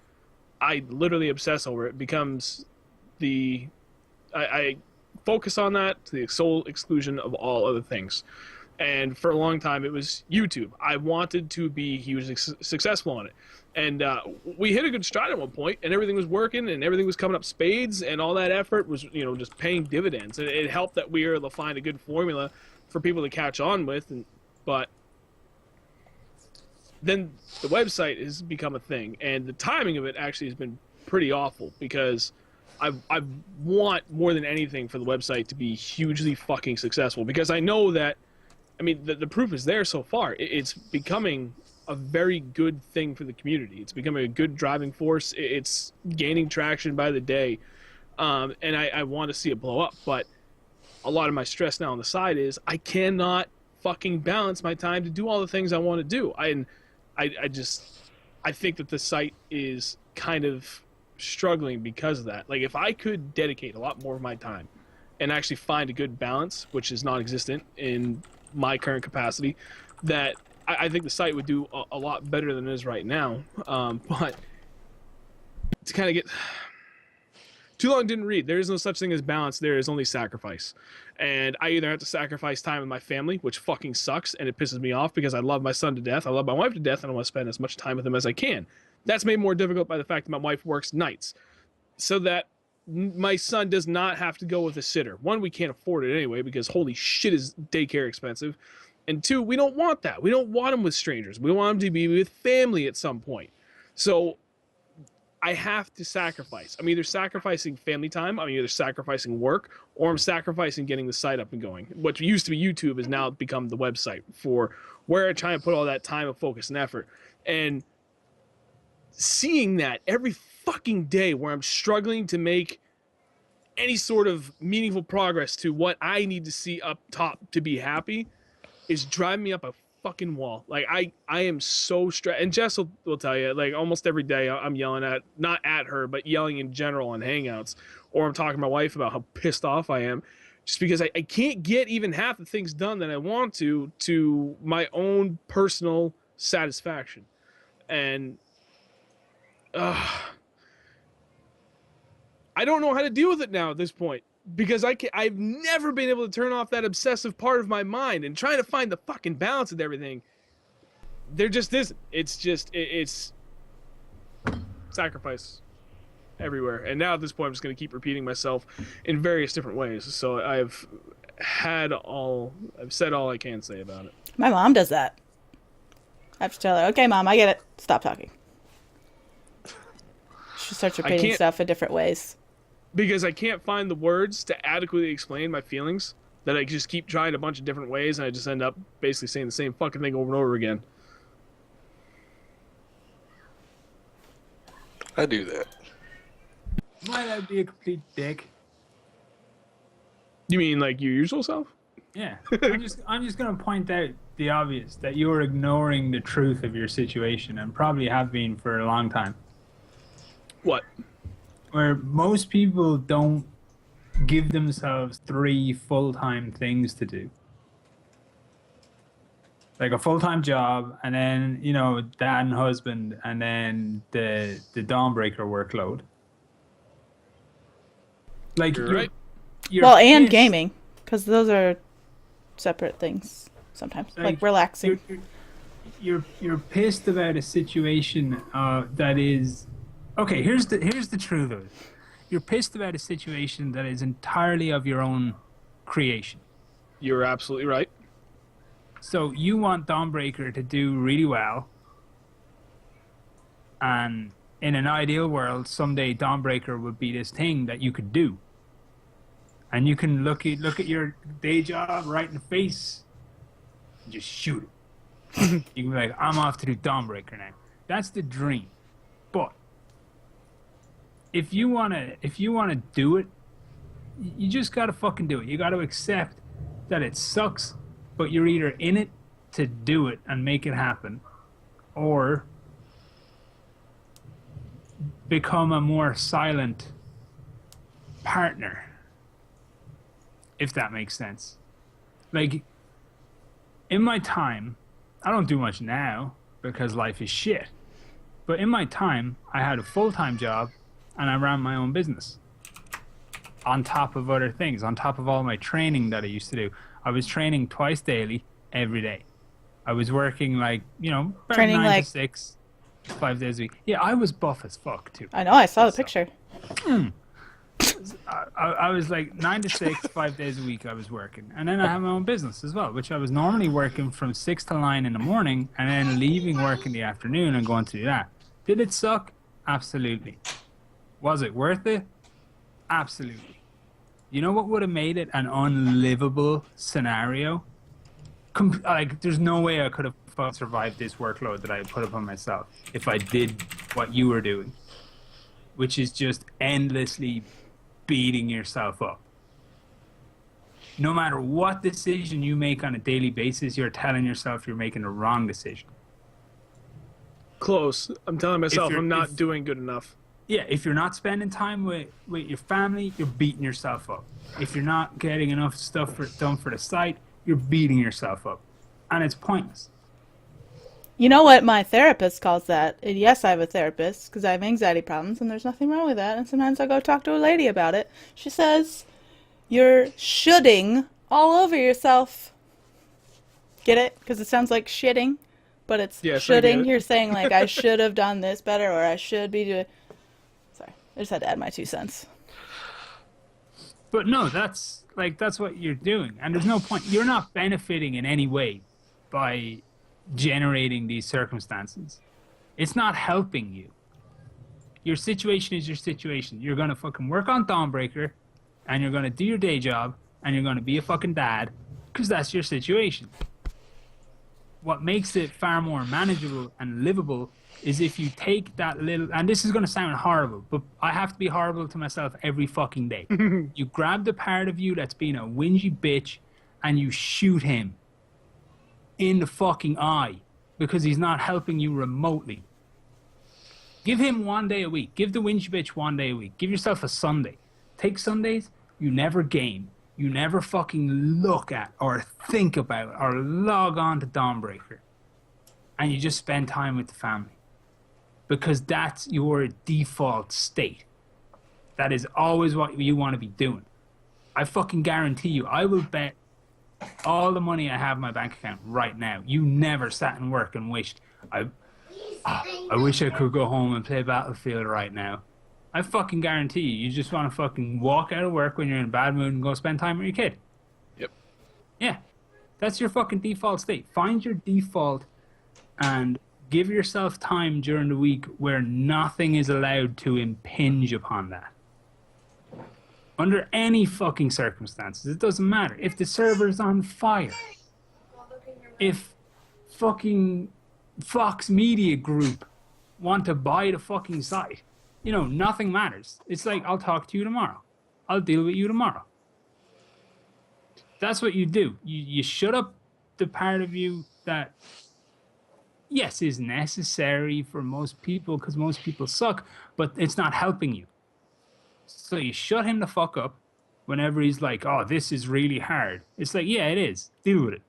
I literally obsess over it. It becomes I focus on that to the sole exclusion of all other things. And for a long time, it was YouTube. I wanted to be hugely successful on it. And we hit a good stride at one point, and everything was working, and everything was coming up spades, and all that effort was, just paying dividends. And it helped that we were able to find a good formula for people to catch on with. But then the website has become a thing, and the timing of it actually has been pretty awful, because I want more than anything for the website to be hugely fucking successful, because I know that, I mean, the proof is there so far. It's becoming a very good thing for the community. It's becoming a good driving force. It's gaining traction by the day, and I want to see it blow up. But a lot of my stress now on the side is I cannot fucking balance my time to do all the things I want to do. I think that the site is kind of struggling because of that. Like, if I could dedicate a lot more of my time and actually find a good balance, which is non-existent in my current capacity, that I think the site would do a lot better than it is right now. But to kind of get too long didn't read. There is no such thing as balance. There is only sacrifice. And I either have to sacrifice time with my family, which fucking sucks, and it pisses me off because I love my son to death. I love my wife to death, and I want to spend as much time with them as I can. That's made more difficult by the fact that my wife works nights, so that my son does not have to go with a sitter. One, we can't afford it anyway, because holy shit is daycare expensive. And two, we don't want that. We don't want him with strangers. We want him to be with family at some point. So I have to sacrifice. I'm either sacrificing family time, I'm either sacrificing work, or I'm sacrificing getting the site up and going. What used to be YouTube has now become the website for where I try and put all that time and focus and effort. And seeing that every fucking day where I'm struggling to make any sort of meaningful progress to what I need to see up top to be happy is driving me up a fucking wall. Like, I am so stressed. And Jess will tell you, like, almost every day I'm yelling not at her, but yelling in general on Hangouts, or I'm talking to my wife about how pissed off I am, just because I can't get even half the things done that I want to my own personal satisfaction. And I don't know how to deal with it now at this point, because I've never been able to turn off that obsessive part of my mind, and trying to find the fucking balance of everything. There just isn't. It's sacrifice everywhere. And now at this point, I'm just going to keep repeating myself in various different ways. So I've said all I can say about it. My mom does that. I have to tell her, okay, Mom, I get it. Stop talking. She starts repeating stuff in different ways. Because I can't find the words to adequately explain my feelings, that I just keep trying a bunch of different ways, and I just end up basically saying the same fucking thing over and over again. I do that. Might I be a complete dick? You mean like your usual self? Yeah. I'm just gonna point out the obvious, that you're ignoring the truth of your situation, and probably have been for a long time. What? Where most people don't give themselves 3 full-time things to do. like a full-time job, and then dad and husband, and then the Dawnbreaker workload. Like You're right. you're Well, and pissed. gaming, because those are separate things sometimes, like relaxing. You're pissed about a situation that is okay. Here's the truth of it. You're pissed about a situation that is entirely of your own creation. You're absolutely right. So you want Dawnbreaker to do really well, and in an ideal world, someday Dawnbreaker would be this thing that you could do, and you can look at your day job right in the face, and just shoot it. You can be like, I'm off to do Dawnbreaker now. That's the dream. But if you wanna do it, you just gotta fucking do it. You gotta accept that it sucks, but you're either in it to do it and make it happen, or become a more silent partner, if that makes sense. Like, in my time, I don't do much now because life is shit. But in my time, I had a full-time job and I ran my own business. On top of other things, on top of all my training that I used to do. I was training twice daily, every day. I was working about Training 9 to 6, 5 days a week. Yeah, I was buff as fuck too. I know, I saw the picture. I was like 9 to 6, 5 days a week I was working. And then I have my own business as well, which I was normally working from 6 to 9 in the morning and then leaving work in the afternoon and going to do that. Did it suck? Absolutely. Was it worth it? Absolutely. You know what would have made it an unlivable scenario? There's no way I could have survived this workload that I put upon myself if I did what you were doing, which is just endlessly beating yourself up. No matter what decision you make on a daily basis, you're telling yourself you're making the wrong decision. Close. I'm telling myself I'm not doing good enough. Yeah, if you're not spending time with your family, you're beating yourself up. If you're not getting enough stuff done for the site, you're beating yourself up. And it's pointless. You know what my therapist calls that? And yes, I have a therapist because I have anxiety problems, and there's nothing wrong with that. And sometimes I go talk to a lady about it. She says, "You're shoulding all over yourself." Get it? Because it sounds like shitting, but it's shoulding. You're saying like, I should have done this better, or I should be doing. Sorry, I just had to add my 2 cents. But no, that's what you're doing, and there's no point. You're not benefiting in any way by generating these circumstances. It's not helping you. Your situation is your situation. You're gonna fucking work on Dawnbreaker, and you're gonna do your day job, and you're gonna be a fucking dad, because that's your situation. What makes it far more manageable and livable is if you take that little, and this is gonna sound horrible, but I have to be horrible to myself every fucking day. You grab the part of you that's being a whingy bitch, and you shoot him in the fucking eye because he's not helping you remotely. Give him 1 day a week. Give the whinge bitch 1 day a week. Give yourself a Sunday. Take Sundays you never game. You never fucking look at or think about or log on to Dawnbreaker. And you just spend time with the family. Because that's your default state. That is always what you want to be doing. I fucking guarantee you, I will bet all the money I have in my bank account right now, you never sat in work and wished, I wish I could go home and play Battlefield right now. I fucking guarantee you just want to fucking walk out of work when you're in a bad mood and go spend time with your kid. Yep. Yeah. That's your fucking default state. Find your default and give yourself time during the week where nothing is allowed to impinge upon that. Under any fucking circumstances, it doesn't matter. If the server's on fire, if fucking Fox Media Group want to buy the fucking site, nothing matters. It's like, I'll talk to you tomorrow. I'll deal with you tomorrow. That's what you do. You shut up the part of you that, yes, is necessary for most people because most people suck, but it's not helping you. So you shut him the fuck up whenever he's like, oh, this is really hard. It's like, yeah, it is. Deal with it.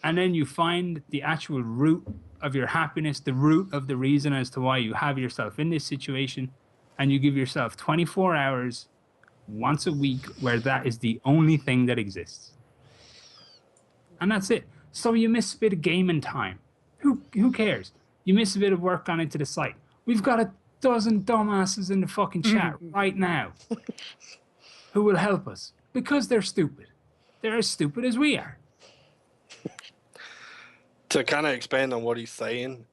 and then you find the actual root of your happiness, the root of the reason as to why you have yourself in this situation, and you give yourself 24 hours once a week where that is the only thing that exists. And that's it. So you miss a bit of gaming time. Who cares? You miss a bit of work on into the site. We've got a dozen dumbasses in the fucking chat right now who will help us because they're stupid. They're as stupid as we are. To kind of expand on what he's saying,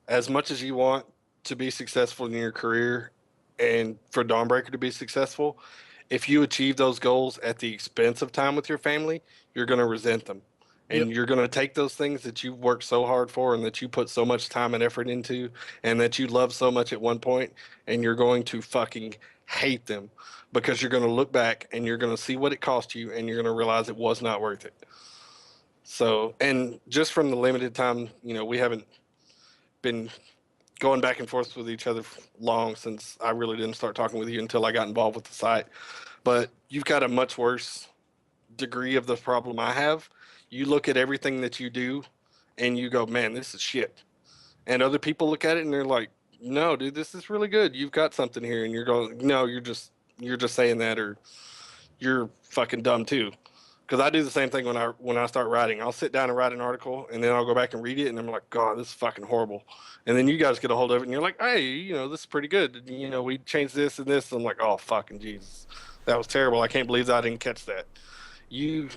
as much as you want to be successful in your career and for Dawnbreaker to be successful, if you achieve those goals at the expense of time with your family, you're going to resent them. And you're going to take those things that you worked so hard for and that you put so much time and effort into and that you love so much at one point, and you're going to fucking hate them because you're going to look back and you're going to see what it cost you and you're going to realize it was not worth it. So, and just from the limited time, you know, we haven't been going back and forth with each other long since I really didn't start talking with you until I got involved with the site. But you've got a much worse degree of the problem I have. You look at everything that you do and you go, man, this is shit. And other people look at it and they're like, no, dude, this is really good. You've got something here. And you're going, no, you're just saying that, or you're fucking dumb too. Because I do the same thing when I start writing. I'll sit down and write an article and then I'll go back and read it and I'm like, God, this is fucking horrible. And then you guys get a hold of it and you're like, hey, you know, this is pretty good. You know, we changed this and this. And I'm like, oh, fucking Jesus. That was terrible. I can't believe I didn't catch that. You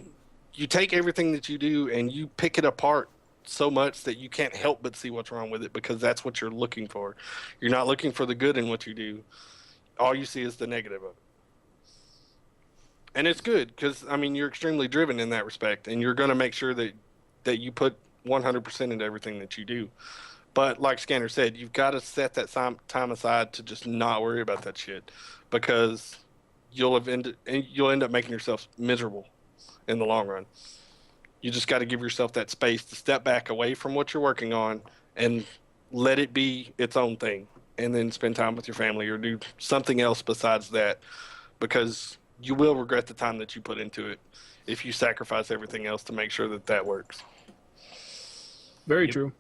take everything that you do and you pick it apart so much that you can't help but see what's wrong with it because that's what you're looking for. You're not looking for the good in what you do. All you see is the negative of it. And it's good because, I mean, you're extremely driven in that respect and you're going to make sure that you put 100% into everything that you do. But like Scanner said, you've got to set that time aside to just not worry about that shit because you'll end up making yourself miserable in the long run. You just got to give yourself that space to step back away from what you're working on and let it be its own thing, and then spend time with your family or do something else besides that, because you will regret the time that you put into it if you sacrifice everything else to make sure that that works. Very true.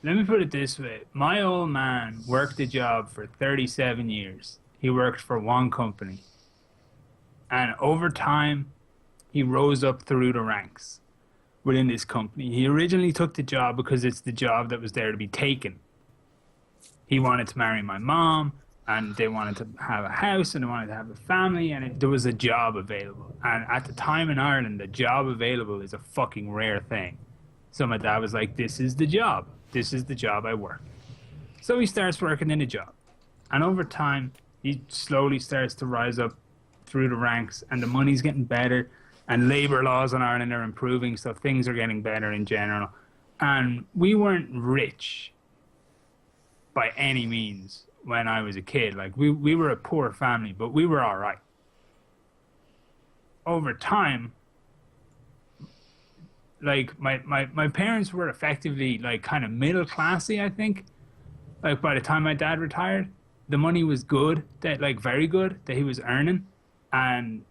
Let me put it this way. My old man worked a job for 37 years. He worked for one company. And over time, he rose up through the ranks within this company. He originally took the job because it's the job that was there to be taken. He wanted to marry my mom, and they wanted to have a house, and they wanted to have a family, and there was a job available. And at the time in Ireland, the job available is a fucking rare thing. So my dad was like, this is the job. This is the job I work. So he starts working in a job. And over time, he slowly starts to rise up through the ranks, and the money's getting better. And labor laws in Ireland are improving, so things are getting better in general. And we weren't rich by any means when I was a kid. Like, we were a poor family, but we were all right. Over time, like, my parents were effectively, like, kind of middle classy, I think. Like, by the time my dad retired, the money was good, that, like, very good, that he was earning, and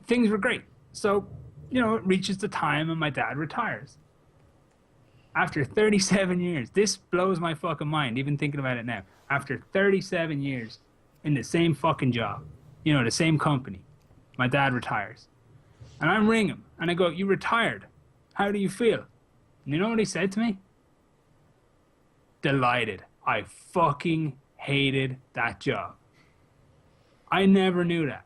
things were great. So, you know, it reaches the time and my dad retires. After 37 years, this blows my fucking mind, even thinking about it now. After 37 years in the same fucking job, you know, the same company, my dad retires. And I ring him and I go, you retired. How do you feel? And you know what he said to me? Delighted. I fucking hated that job. I never knew that.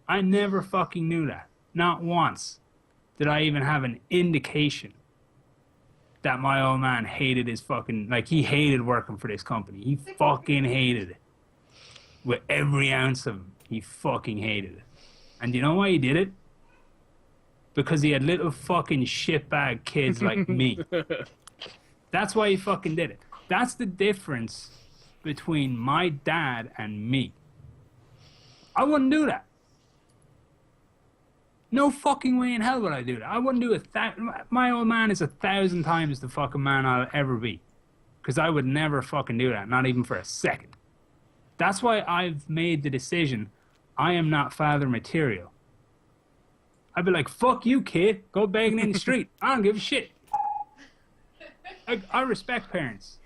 I never fucking knew that. Not once did I even have an indication that my old man hated his fucking, like, he hated working for this company. He fucking hated it. With every ounce of him, he fucking hated it. And you know why he did it? Because he had little fucking shitbag kids like me. That's why he fucking did it. That's the difference between my dad and me. I wouldn't do that. No fucking way in hell would I do that. I wouldn't do it. My old man is 1,000 times the fucking man I'll ever be. Because I would never fucking do that. Not even for a second. That's why I've made the decision I am not father material. I'd be like, fuck you, kid. Go begging in the street. I don't give a shit. I respect parents.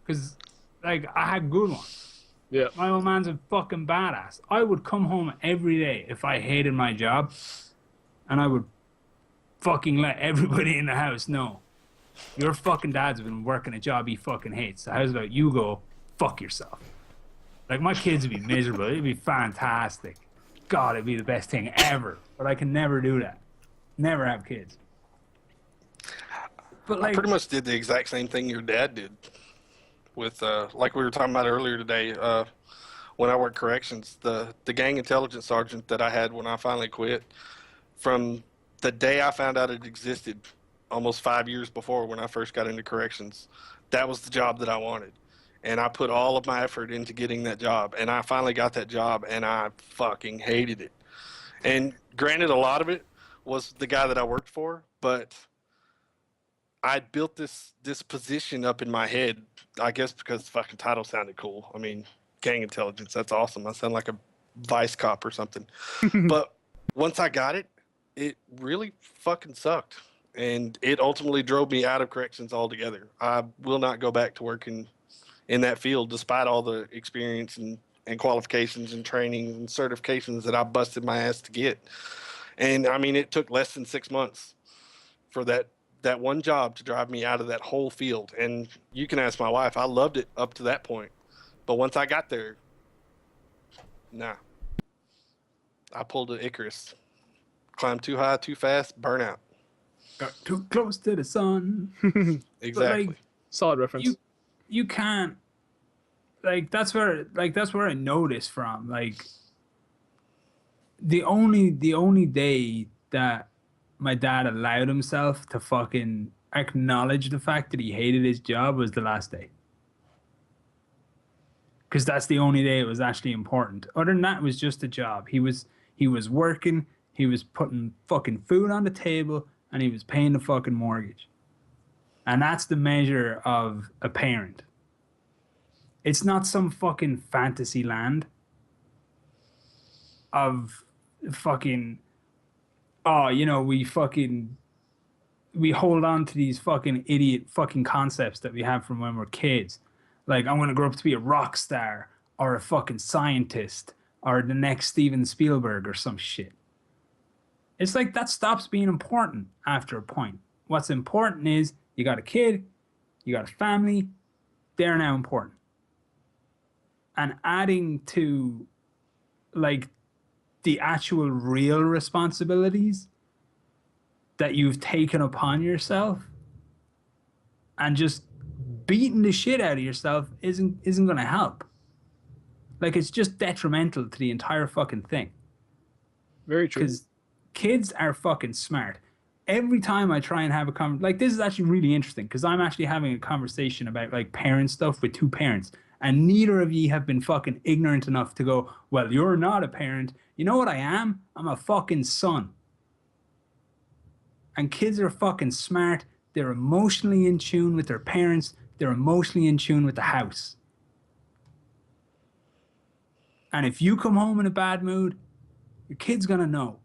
Because, like, I had good ones. Yeah. My old man's a fucking badass. I would come home every day if I hated my job, and I would fucking let everybody in the house know. Your fucking dad's been working a job he fucking hates. So how's about you go fuck yourself? Like, my kids would be miserable. It'd be fantastic. God, it'd be the best thing ever. But I can never do that. Never have kids. But like, I pretty much did the exact same thing your dad did with, like we were talking about earlier today, when I worked corrections, the gang intelligence sergeant that I had when I finally quit, from the day I found out it existed almost 5 years before when I first got into corrections, that was the job that I wanted. And I put all of my effort into getting that job. And I finally got that job, and I fucking hated it. And granted, a lot of it was the guy that I worked for, but I built this position up in my head, I guess because the fucking title sounded cool. I mean, gang intelligence, that's awesome. I sound like a vice cop or something. But once I got it, it really fucking sucked. And it ultimately drove me out of corrections altogether. I will not go back to working in that field, despite all the experience and qualifications and training and certifications that I busted my ass to get. And I mean, it took less than 6 months for that one job to drive me out of that whole field. And you can ask my wife, I loved it up to that point. But once I got there, nah. I pulled an Icarus. Climbed too high, too fast, burnout. got too close to the sun. Exactly. Like, Solid reference. you can't, like, that's where I noticed from, like, the only day that my dad allowed himself to fucking acknowledge the fact that he hated his job was the last day. Because that's the only day it was actually important. Other than that, it was just a job. He was working, he was putting fucking food on the table, and he was paying the fucking mortgage. And that's the measure of a parent. It's not some fucking fantasy land of fucking, oh, you know, we hold on to these fucking idiot fucking concepts that we have from when we're kids. Like, I'm going to grow up to be a rock star or a fucking scientist or the next Steven Spielberg or some shit. It's like that stops being important after a point. What's important is you got a kid, you got a family, they're now important. And adding to, like, the actual real responsibilities that you've taken upon yourself and just beating the shit out of yourself isn't going to help. Like, it's just detrimental to the entire fucking thing. Very true. Because kids are fucking smart. Every time I try and have a conversation, like, this is actually really interesting because I'm actually having a conversation about, like, parent stuff with two parents, and neither of you have been fucking ignorant enough to go, well, you're not a parent. You know what I am? I'm a fucking son. And kids are fucking smart. They're emotionally in tune with their parents. They're emotionally in tune with the house. And if you come home in a bad mood, your kid's gonna know.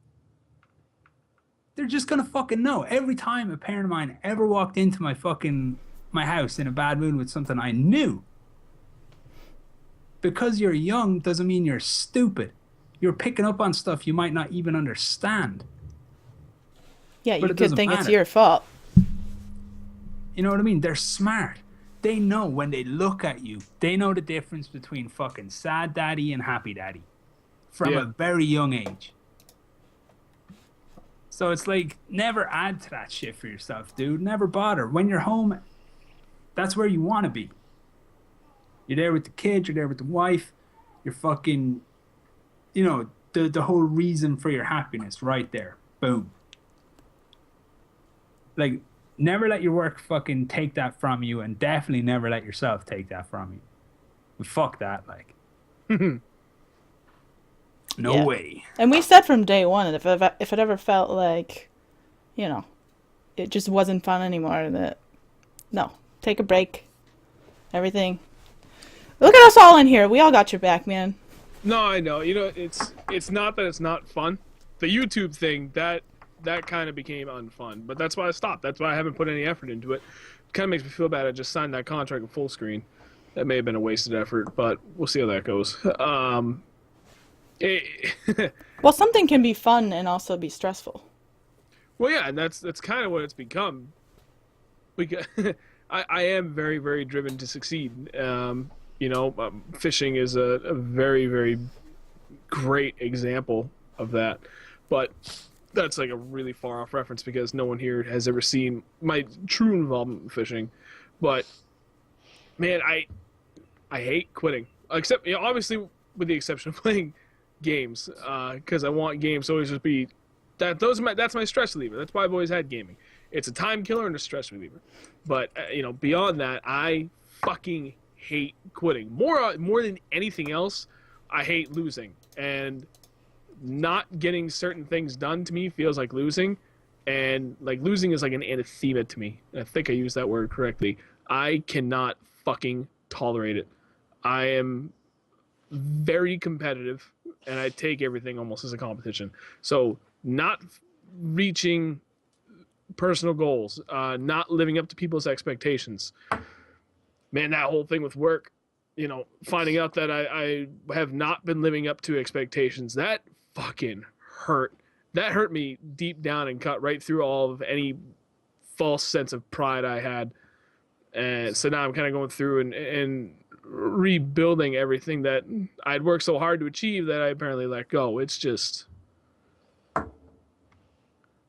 They're just gonna fucking know. Every time a parent of mine ever walked into my house in a bad mood with something, I knew. Because you're young doesn't mean you're stupid. You're picking up on stuff you might not even understand. Yeah, But you it could doesn't think it's matter. your fault. You know what I mean? They're smart. They know when they look at you, they know the difference between fucking sad daddy and happy daddy from a very young age. So it's like, never add to that shit for yourself, dude. Never bother. When you're home, that's where you want to be. You're there with the kid, you're there with the wife, you're fucking, you know, the whole reason for your happiness right there. Boom. Like, never let your work fucking take that from you, and definitely never let yourself take that from you. Fuck that, like. No Yeah. way. And we said from day one that if it ever felt like, you know, it just wasn't fun anymore, that, no, take a break. Everything. Look at us all in here. We all got your back, man. No, I know. You know, it's not that it's not fun. the YouTube thing, that kind of became unfun. But that's why I stopped. That's why I haven't put any effort into it. It kind of makes me feel bad. I just signed that contract with full screen. That may have been a wasted effort, but we'll see how that goes. Well, something can be fun and also be stressful. Well, yeah, and that's kind of what it's become. Because I am very, very driven to succeed. Fishing is a very, very great example of that. But that's like a really far off reference because no one here has ever seen my true involvement in fishing. But man, I hate quitting. Except, obviously with the exception of playing games, because I want games to always just be that's my stress reliever. That's why I've always had gaming. It's a time killer and a stress reliever. But beyond that, I fucking hate quitting. More than anything else, I hate losing. And not getting certain things done to me feels like losing. And like losing is like an anathema to me. I think I used that word correctly. I cannot fucking tolerate it. I am very competitive and I take everything almost as a competition. So not reaching personal goals, not living up to people's expectations. Man, that whole thing with work, finding out that I have not been living up to expectations, that fucking hurt. That hurt me deep down and cut right through all of any false sense of pride I had. And so now I'm kind of going through and rebuilding everything that I'd worked so hard to achieve that I apparently let go. It's just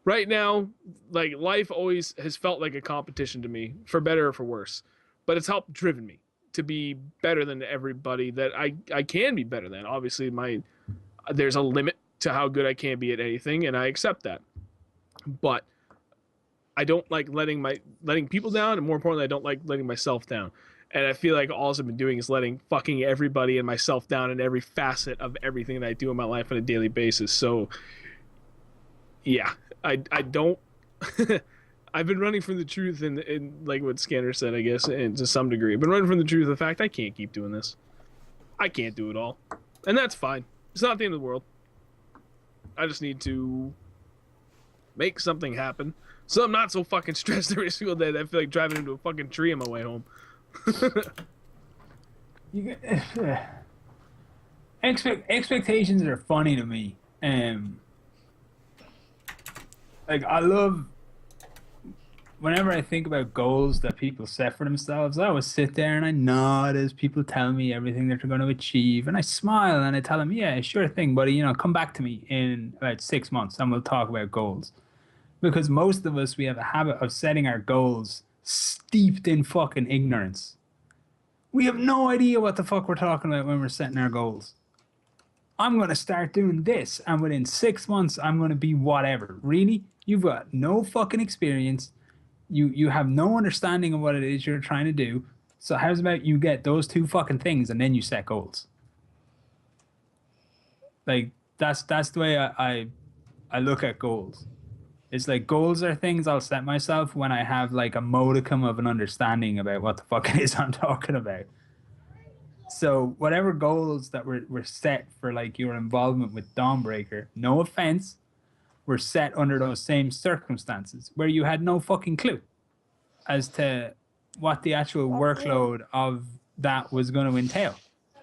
right now, like life always has felt like a competition to me, for better or for worse. But it's helped driven me to be better than everybody that I can be better than. Obviously, there's a limit to how good I can be at anything, and I accept that. But I don't like letting people down, and more importantly, I don't like letting myself down. And I feel like all I've been doing is letting fucking everybody and myself down in every facet of everything that I do in my life on a daily basis. So, yeah, I don't. I've been running from the truth, and like what Scanner said, I guess, and to some degree, I've been running from the truth of the fact I can't keep doing this. I can't do it all, and that's fine. It's not the end of the world. I just need to make something happen, so I'm not so fucking stressed every single day that I feel like driving into a fucking tree on my way home. Expectations are funny to me. Like I love whenever I think about goals that people set for themselves, I always sit there and I nod as people tell me everything that they're going to achieve, and I smile and I tell them, yeah, sure thing, buddy, come back to me in about 6 months and we'll talk about goals. Because most of us, we have a habit of setting our goals steeped in fucking ignorance. We have no idea what the fuck we're talking about when we're setting our goals. I'm going to start doing this, and within 6 months, I'm going to be whatever. Really? You've got no fucking experience. You have no understanding of what it is you're trying to do. So how's about you get those two fucking things, and then you set goals? Like, that's the way I look at goals. It's like goals are things I'll set myself when I have like a modicum of an understanding about what the fuck it is I'm talking about. So whatever goals that were set for like your involvement with Dawnbreaker, no offense, were set under those same circumstances where you had no fucking clue as to what the actual workload of that was going to entail.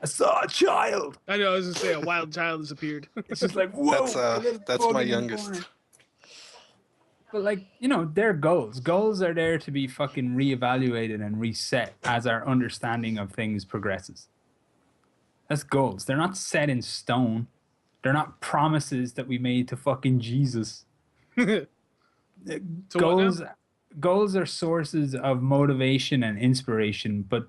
I saw a child. I know, I was going to say a wild child has appeared. It's just like, whoa. That's my youngest. But like, they're goals. Goals are there to be fucking reevaluated and reset as our understanding of things progresses. That's goals. They're not set in stone. They're not promises that we made to fucking Jesus. Goals are sources of motivation and inspiration, but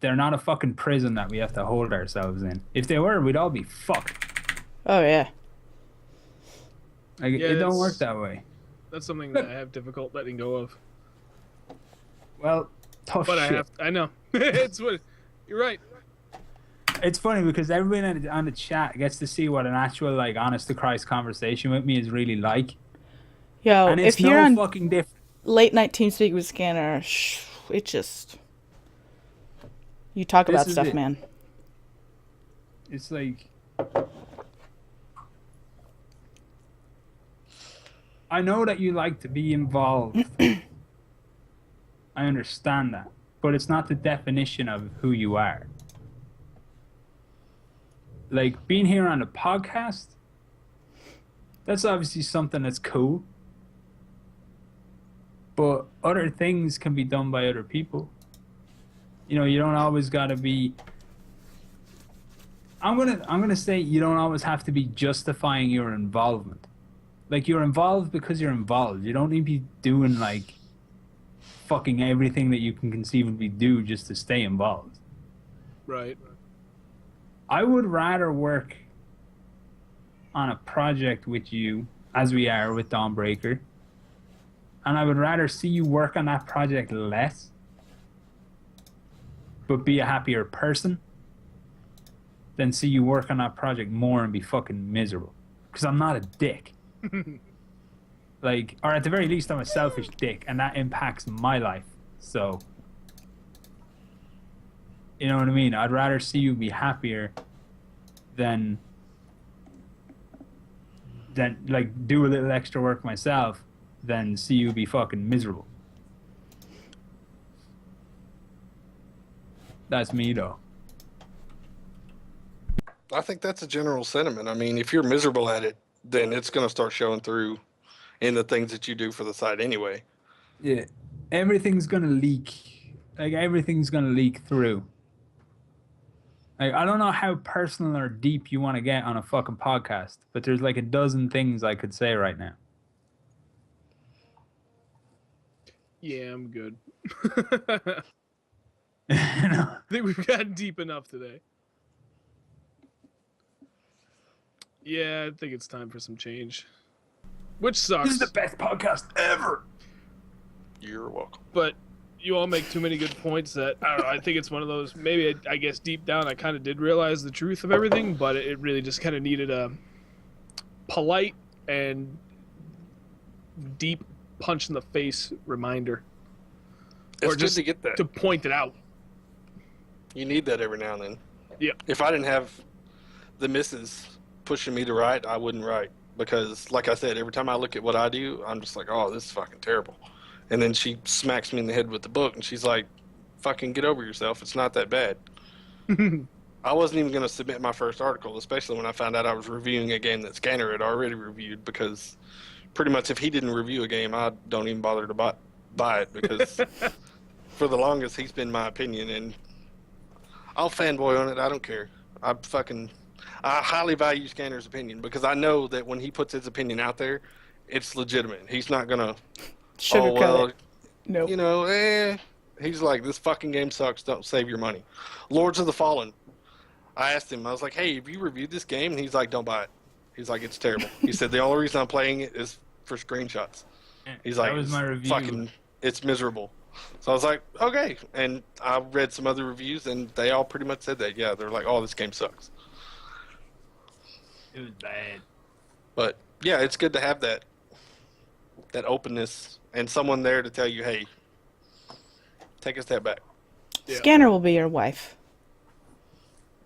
they're not a fucking prison that we have to hold ourselves in. If they were, we'd all be fucked. Oh, yeah. Like, it don't work that way. That's something that I have difficult letting go of. Well, tough but shit. I know. You're right. It's funny because everybody on the chat gets to see what an actual, like, honest-to-Christ conversation with me is really like. Yo, and it's if you're on fucking different. Late night TeamSpeak with Scanner, it just... You talk about stuff, man. It's like... I know that you like to be involved. I understand that. But it's not the definition of who you are. Like, being here on a podcast, that's obviously something that's cool. But other things can be done by other people. You know, you don't always gotta be... I'm gonna say you don't always have to be justifying your involvement. Like, you're involved because you're involved. You don't need to be doing, like, fucking everything that you can conceivably do just to stay involved. Right. I would rather work on a project with you, as we are with Dawnbreaker, and I would rather see you work on that project less, but be a happier person, than see you work on that project more and be fucking miserable. Because I'm not a dick. Like, or at the very least, I'm a selfish dick, and that impacts my life. So, you know what I mean? I'd rather see you be happier than like, do a little extra work myself than see you be fucking miserable. That's me, though. I think that's a general sentiment. I mean, if you're miserable at it, then it's going to start showing through in the things that you do for the site anyway. Yeah. Everything's going to leak. Like, everything's going to leak through. Like, I don't know how personal or deep you want to get on a fucking podcast, but there's like a dozen things I could say right now. Yeah, I'm good. You know? I think we've gotten deep enough today. Yeah, I think it's time for some change. Which sucks. This is the best podcast ever. You're welcome. But you all make too many good points that, I don't know, I think it's one of those, maybe I guess deep down I kind of did realize the truth of everything, but it really just kind of needed a polite and deep punch in the face reminder. It's or just good to get that. to point it out. You need that every now and then. Yeah. If I didn't have the missus pushing me to write, I wouldn't write. Because, like I said, every time I look at what I do, I'm just like, oh, this is fucking terrible. And then she smacks me in the head with the book, and she's like, fucking get over yourself. It's not that bad. I wasn't even going to submit my first article, especially when I found out I was reviewing a game that Scanner had already reviewed, because pretty much if he didn't review a game, I don't even bother to buy it, because for the longest, he's been my opinion, and I'll fanboy on it. I don't care. I highly value Scanner's opinion, because I know that when he puts his opinion out there, it's legitimate. He's not going to, Sugarcoat it. Nope. you know, he's like, this fucking game sucks. Don't save your money. Lords of the Fallen. I asked him, I was like, hey, have you reviewed this game? And he's like, don't buy it. He's like, it's terrible. He said, the only reason I'm playing it is for screenshots. He's like, that was my review. It's miserable. So I was like, okay. And I read some other reviews, and they all pretty much said that. Yeah, they're like, oh, this game sucks. It was bad. But yeah, it's good to have that openness and someone there to tell you, hey, take a step back. Yeah. Scanner will be your wife.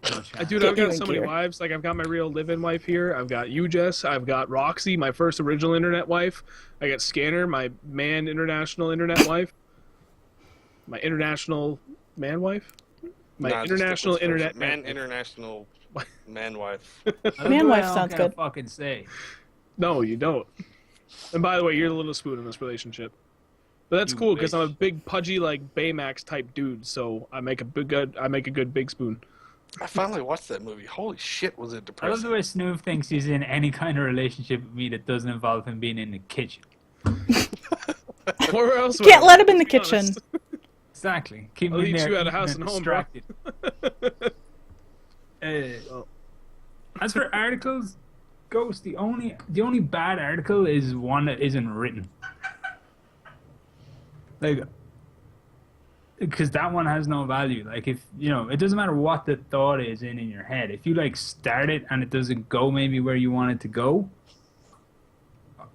Dude, Get I've you got in so many gear. wives. Like, I've got my real live-in wife here. I've got you, Jess. I've got Roxy, my first original internet wife. I got Scanner, my man international internet wife. My international man wife. My Nah, just international stick with the internet first man. wife. International man wife. Man wife sounds I good. fucking say. No, you don't. And by the way, you're the little spoon in this relationship. But that's You cool because I'm a bitch. big pudgy like Baymax type dude, so I make a good big spoon. I finally watched that movie. Holy shit, was it I love depressing? the way Snoop thinks he's in any kind of relationship with me that doesn't involve him being in the kitchen. Where else? would Can't I let be, him in the to be kitchen. honest? Exactly. Keep I'll me in eat there you out of eating house and and home, bro. distracted. As for articles, Ghost, the only bad article is one that isn't written. Like, because that one has no value. Like, if, you know, it doesn't matter what the thought is in your head. If you, like, start it and it doesn't go maybe where you want it to go,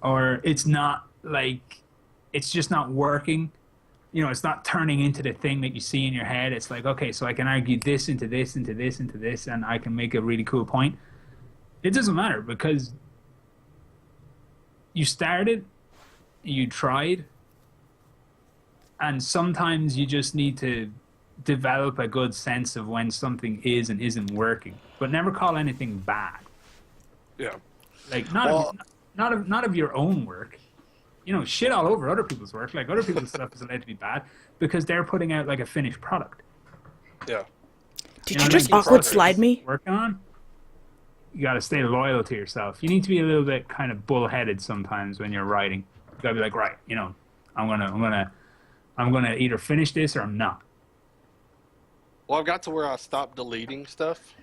or it's not, like, it's just not working, you know, it's not turning into the thing that you see in your head. It's like, okay, so I can argue this into this, into this, into this, and I can make a really cool point. It doesn't matter, because you started you tried. And sometimes you just need to develop a good sense of when something is and isn't working, but never call anything bad. Yeah. Like Well, not of your own work. You know, shit all over other people's work. Like other people's stuff is allowed to be bad because they're putting out like a finished product. yeah. Did know, you just like, awkward slide me? Working on. You got to stay loyal to yourself. You need to be a little bit kind of bullheaded sometimes when you're writing. You got to be like, right, you know, I'm gonna either finish this or I'm not. Well, I've got to where I stopped deleting stuff,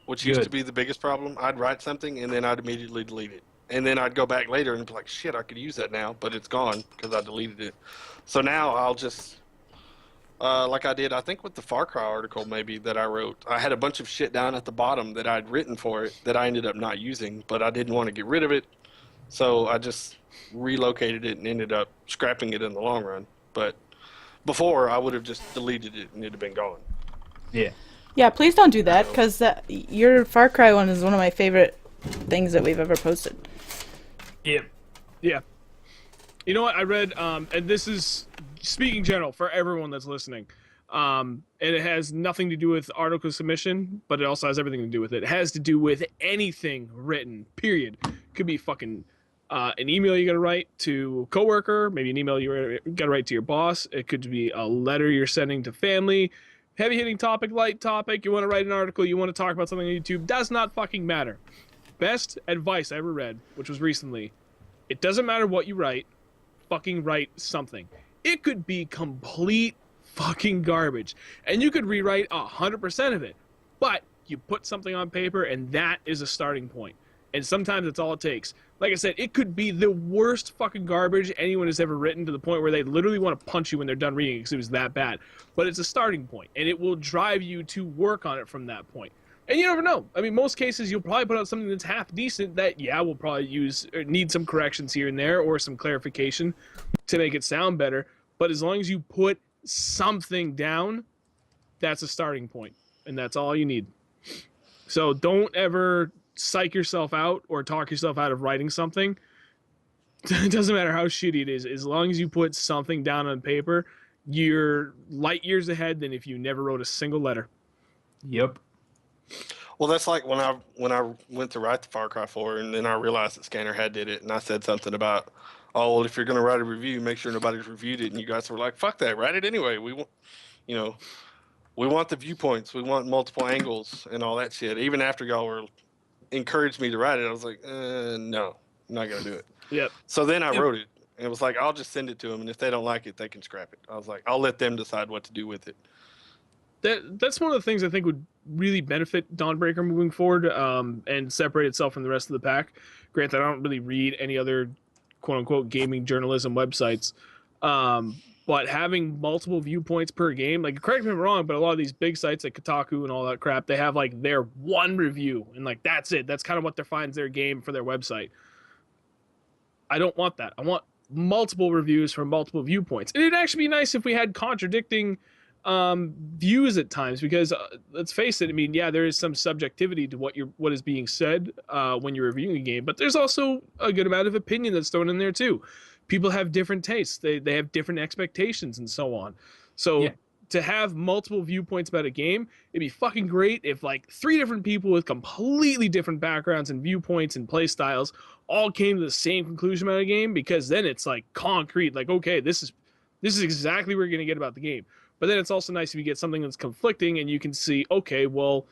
which used to be the biggest problem. I'd write something and then I'd immediately delete it. And then I'd go back later and be like, shit, I could use that now, but it's gone because I deleted it. So now I'll just, like I did, I think with the Far Cry article maybe that I wrote, I had a bunch of shit down at the bottom that I'd written for it that I ended up not using, but I didn't want to get rid of it. So I just relocated it and ended up scrapping it in the long run. But before, I would have just deleted it and it'd have been gone. Yeah. Yeah, please don't do that, because your Far Cry one is one of my favorite things that we've ever posted. Yeah. Yeah. You know what? I read, and this is speaking general for everyone that's listening, and it has nothing to do with article submission, but it also has everything to do with it. It has to do with anything written, period. Could be fucking an email you got to write to a coworker, maybe an email you got to write to your boss. It could be a letter you're sending to family. Heavy hitting topic, light topic. You want to write an article, you want to talk about something on YouTube. Does not fucking matter. Best advice I ever read, which was recently, it doesn't matter what you write, fucking write something. It could be complete fucking garbage, and you could rewrite 100% of it, but you put something on paper, and that is a starting point. And sometimes that's all it takes. Like I said, it could be the worst fucking garbage anyone has ever written, to the point where they literally want to punch you when they're done reading it because it was that bad. But it's a starting point, and it will drive you to work on it from that point. And you never know. I mean, most cases you'll probably put out something that's half decent that, yeah, will probably need some corrections here and there or some clarification to make it sound better. But as long as you put something down, that's a starting point, and that's all you need. So don't ever psych yourself out or talk yourself out of writing something. It doesn't matter how shitty it is. As long as you put something down on paper, you're light years ahead than if you never wrote a single letter. Yep. Well, that's like when I went to write the Far Cry 4, and then I realized that Scannerhead did it, and I said something about, oh, well, if you're going to write a review, make sure nobody's reviewed it, and you guys were like, fuck that, write it anyway. We want, you know, we want the viewpoints, we want multiple angles and all that shit. Even after y'all were encouraged me to write it, I was like, no, I'm not going to do it. Yep. So then I wrote it, and it was like, I'll just send it to them, and if they don't like it, they can scrap it. I was like, I'll let them decide what to do with it. That's one of the things I think would really benefit Dawnbreaker moving forward, and separate itself from the rest of the pack. Granted, I don't really read any other quote-unquote gaming journalism websites, but having multiple viewpoints per game, like, correct me if I'm wrong, but a lot of these big sites like Kotaku and all that crap, they have like their one review, and like that's it. That's kind of what defines their game for their website. I don't want that. I want multiple reviews from multiple viewpoints. And it'd actually be nice if we had contradicting views at times, because let's face it, I mean, yeah, there is some subjectivity to what is being said when you're reviewing a game, but there's also a good amount of opinion that's thrown in there too. People have different tastes, they have different expectations and so on. So yeah, to have multiple viewpoints about a game, it'd be fucking great if like 3 different people with completely different backgrounds and viewpoints and play styles all came to the same conclusion about a game, because then it's like concrete, like, okay, this is exactly what we're going to get about the game. But then it's also nice if you get something that's conflicting and you can see, okay, well,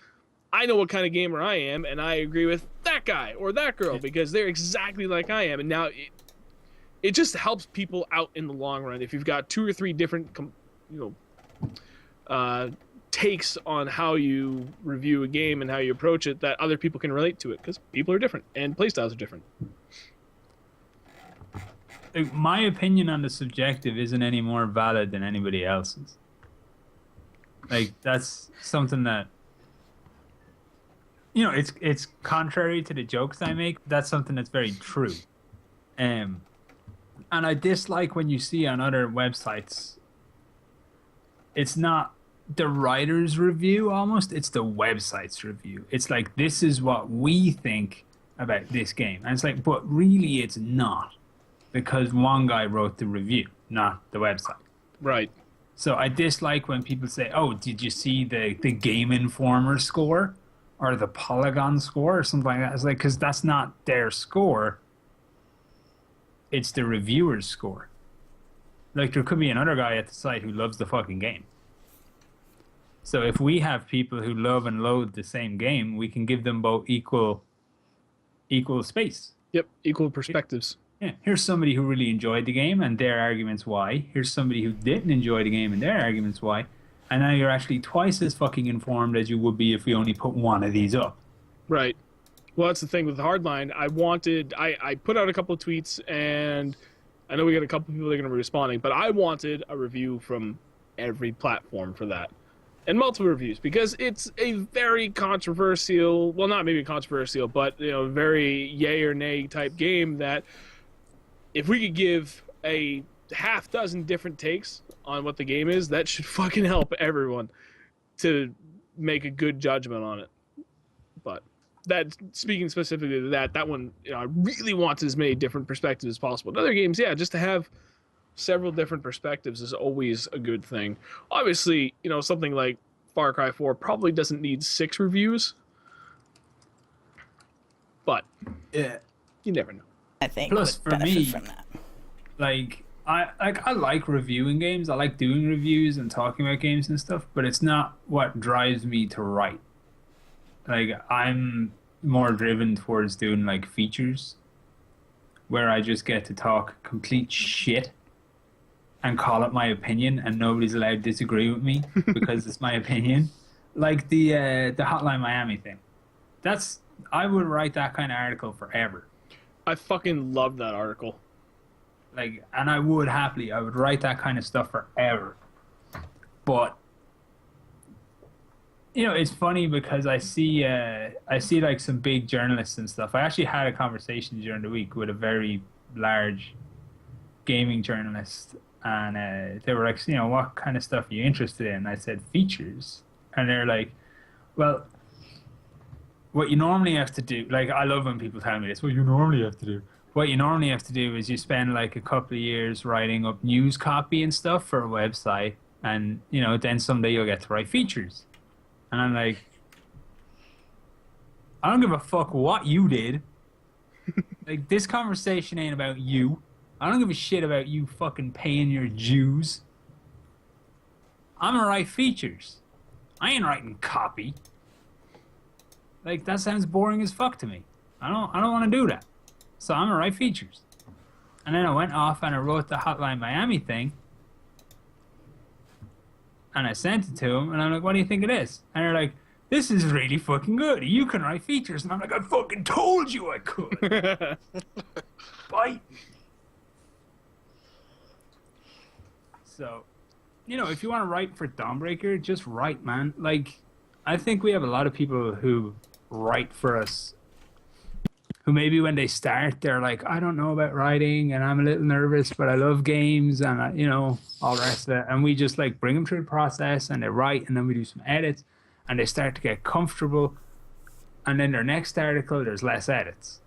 I know what kind of gamer I am, and I agree with that guy or that girl because they're exactly like I am. And now it just helps people out in the long run if you've got 2 or 3 different, takes on how you review a game and how you approach it, that other people can relate to it, because people are different and playstyles are different. My opinion on the subjective isn't any more valid than anybody else's. Like, that's something that, it's contrary to the jokes I make. That's something that's very true. And I dislike when you see on other websites, it's not the writer's review almost, it's the website's review. It's like, this is what we think about this game. And it's like, but really it's not. because one guy wrote the review, not the website. Right. So I dislike when people say, "Oh, did you see the Game Informer score or the Polygon score or something like that?" It's like, because that's not their score. It's the reviewer's score. Like, there could be another guy at the site who loves the fucking game. So if we have people who love and loathe the same game, we can give them both equal space. Yep. Equal perspectives. Yeah, here's somebody who really enjoyed the game and their arguments why. Here's somebody who didn't enjoy the game and their arguments why. And now you're actually twice as fucking informed as you would be if we only put one of these up. Right. Well, that's the thing with Hardline. I put out a couple of tweets, and I know we got a couple of people that are going to be responding, but I wanted a review from every platform for that. And multiple reviews, because it's a very controversial, well, not maybe controversial, but, very yay or nay type game that if we could give a half dozen different takes on what the game is, that should fucking help everyone to make a good judgment on it. But that, speaking specifically to that one, I really want as many different perspectives as possible. In other games, yeah, just to have several different perspectives is always a good thing. Obviously, something like Far Cry 4 probably doesn't need 6 reviews, but Yeah. you never know. I think Plus, would for benefit me, from that. I like reviewing games. I like doing reviews and talking about games and stuff, but it's not what drives me to write. Like, I'm more driven towards doing like features where I just get to talk complete shit and call it my opinion and nobody's allowed to disagree with me because it's my opinion. Like the Hotline Miami thing. I would write that kind of article forever. I fucking love that article. Like, and I would write that kind of stuff forever. But it's funny because I see like some big journalists and stuff. I actually had a conversation during the week with a very large gaming journalist, and they were like, what kind of stuff are you interested in? I said features, and they're like, well, what you normally have to do, like, I love when people tell me this, what you normally have to do is you spend like a couple of years writing up news copy and stuff for a website, and then someday you'll get to write features. And I'm like, I don't give a fuck what you did. Like, this conversation ain't about you. I don't give a shit about you fucking paying your dues. I'm gonna write features. I ain't writing copy. Like, that sounds boring as fuck to me. I don't want to do that. So I'm gonna write features. And then I went off and I wrote the Hotline Miami thing. And I sent it to them, and I'm like, what do you think of this? And they're like, this is really fucking good. You can write features. And I'm like, I fucking told you I could. Bite. So, if you want to write for Dawnbreaker, just write, man. Like, I think we have a lot of people who write for us who maybe when they start, they're like, I don't know about writing, and I'm a little nervous, but I love games, and all the rest of it. And we just like bring them through the process, and they write, and then we do some edits, and they start to get comfortable. And then their next article, there's less edits.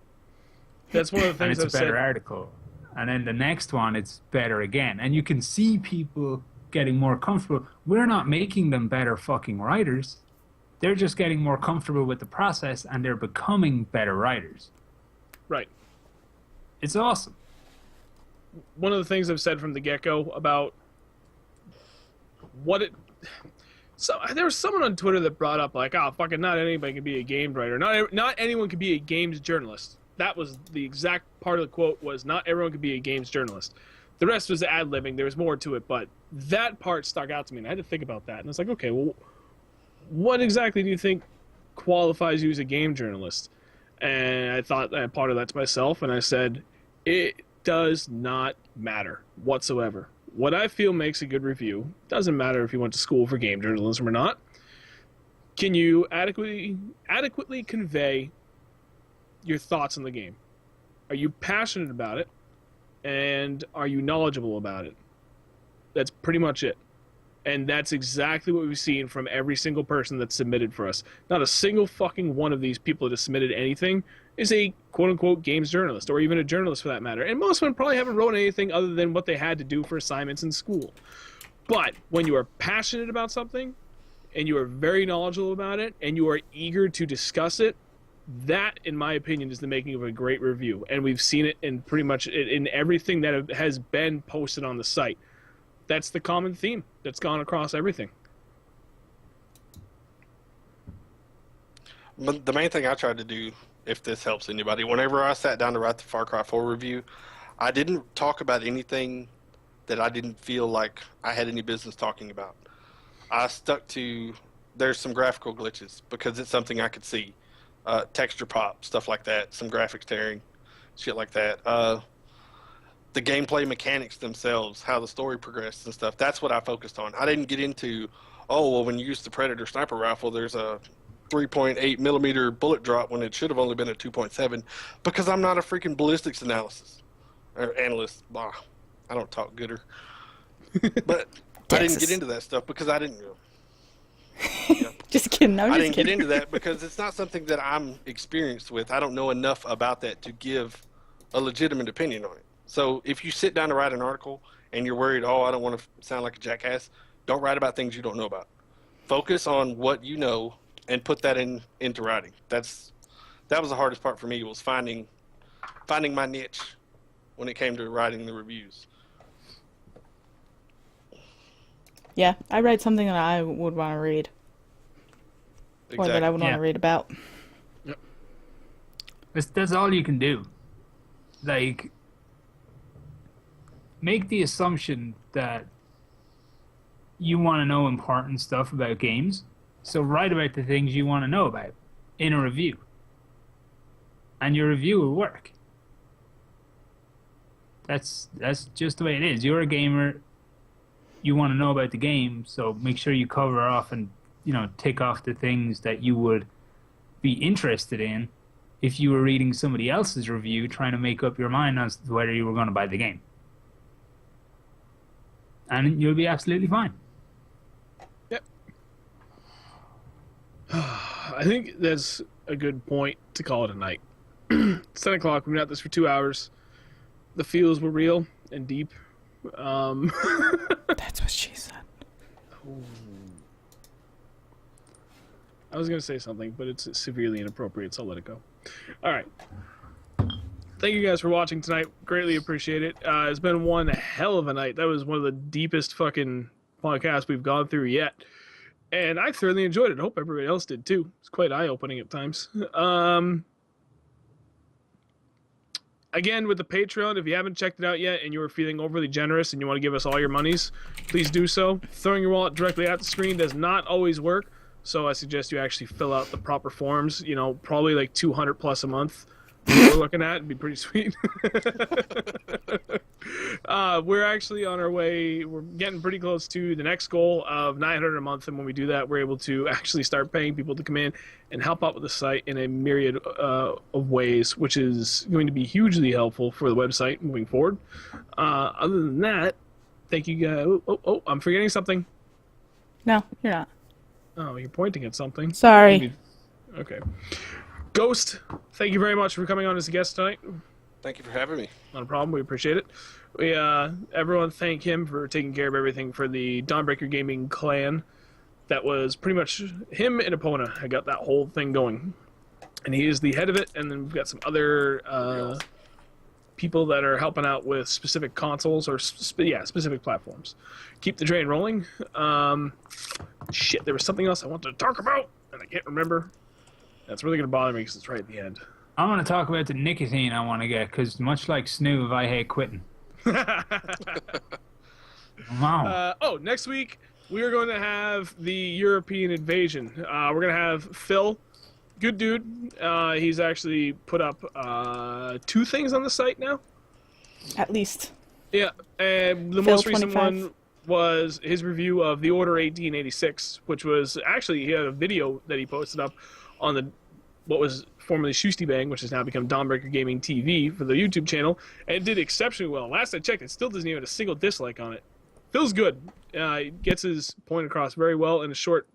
That's one of the things and it's I've a better said. article. And then the next one, it's better again. And you can see people getting more comfortable. We're not making them better fucking writers. They're just getting more comfortable with the process, and they're becoming better writers. Right. It's awesome. One of the things I've said from the get-go about so there was someone on Twitter that brought up like, oh, fucking not anybody can be a games writer. Not anyone can be a games journalist. That was the exact part of the quote, was not everyone could be a games journalist. The rest was ad-libbing. There was more to it, but that part stuck out to me, and I had to think about that. And it's like, okay, well, what exactly do you think qualifies you as a game journalist? And I thought part of that to myself, and I said, it does not matter whatsoever. What I feel makes a good review, doesn't matter if you went to school for game journalism or not. Can you adequately convey your thoughts on the game? Are you passionate about it? And are you knowledgeable about it? That's pretty much it. And that's exactly what we've seen from every single person that's submitted for us. Not a single fucking one of these people that has submitted anything is a quote-unquote games journalist, or even a journalist for that matter. And most of them probably haven't wrote anything other than what they had to do for assignments in school. But when you are passionate about something, and you are very knowledgeable about it, and you are eager to discuss it, that, in my opinion, is the making of a great review. And we've seen it in pretty much in everything that has been posted on the site. That's the common theme that's gone across everything. But the main thing I tried to do, if this helps anybody, whenever I sat down to write the Far Cry 4 review, I didn't talk about anything that I didn't feel like I had any business talking about. I stuck to, there's some graphical glitches because it's something I could see. Texture pop, stuff like that, some graphics tearing, shit like that. The gameplay mechanics themselves, how the story progressed and stuff, that's what I focused on. I didn't get into, oh, well, when you use the Predator sniper rifle, there's a 3.8 millimeter bullet drop when it should have only been a 2.7, because I'm not a freaking ballistics analyst or analyst. Blah. I don't talk gooder. But I didn't get into that stuff because I didn't. Just kidding. I didn't get into that because it's not something that I'm experienced with. I don't know enough about that to give a legitimate opinion on it. So if you sit down to write an article and you're worried, oh, I don't want to sound like a jackass, don't write about things you don't know about. Focus on what you know and put that into writing. That was the hardest part for me, was finding my niche when it came to writing the reviews. Yeah, I write something that I would want to read. Exactly. Or that I would want to read about. Yep. That's all you can do. Like, make the assumption that you want to know important stuff about games, so write about the things you want to know about in a review. And your review will work. That's just the way it is. You're a gamer. You want to know about the game, so make sure you cover off and, tick off the things that you would be interested in if you were reading somebody else's review trying to make up your mind as to whether you were going to buy the game. And you'll be absolutely fine. Yep. I think that's a good point to call it a night. It's 10 o'clock. We've been at this for 2 hours. The feels were real and deep. That's what she said. I was going to say something, but it's severely inappropriate, so I'll let it go. All right. Thank you guys for watching tonight. Greatly appreciate it. It's been one hell of a night. That was one of the deepest fucking podcasts we've gone through yet. And I thoroughly enjoyed it. I hope everybody else did too. It's quite eye-opening at times. Again, with the Patreon, if you haven't checked it out yet and you are feeling overly generous and you want to give us all your monies, please do so. Throwing your wallet directly at the screen does not always work, so I suggest you actually fill out the proper forms. Probably like 200 plus a month. We're looking at, it'd be pretty sweet. We're actually on our way. We're getting pretty close to the next goal of 900 a month, and when we do that, we're able to actually start paying people to come in and help out with the site in a myriad of ways, which is going to be hugely helpful for the website moving forward. Other than that, thank you guys. Oh, I'm forgetting something. No, you're not. Oh, you're pointing at something. Sorry. Maybe. Okay. Ghost, thank you very much for coming on as a guest tonight. Thank you for having me. Not a problem. We appreciate it. Everyone thank him for taking care of everything for the Dawnbreaker Gaming clan. That was pretty much him and Epona. I got that whole thing going. And he is the head of it. And then we've got some other people that are helping out with specific consoles or specific platforms. Keep the train rolling. Shit, there was something else I wanted to talk about, and I can't remember. That's really going to bother me because it's right at the end. I want to talk about the nicotine I want to get, because much like Snoov, I hate quitting. Wow. Next week, we are going to have the European invasion. We're going to have Phil. Good dude. He's actually put up 2 things on the site now. At least. Yeah, and the Phil most recent 25. one was his review of the Order 1886, which was actually, he had a video that he posted up on what was formerly Shoosty Bang, which has now become Dawnbreaker Gaming TV for the YouTube channel, and it did exceptionally well. Last I checked, it still doesn't even have a single dislike on it. feels good. He gets his point across very well in a short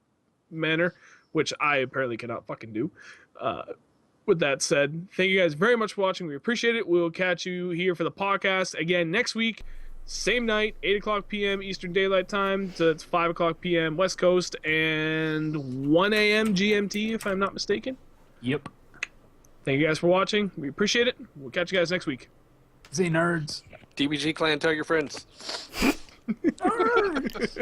manner, which I apparently cannot fucking do. With that said, thank you guys very much for watching. We appreciate it. We'll catch you here for the podcast again next week. Same night, 8 o'clock p.m. Eastern Daylight Time. So it's 5 o'clock p.m. West Coast and 1 a.m. GMT, if I'm not mistaken. Yep. Thank you guys for watching. We appreciate it. We'll catch you guys next week. See nerds. DBG clan, tell your friends. Nerds.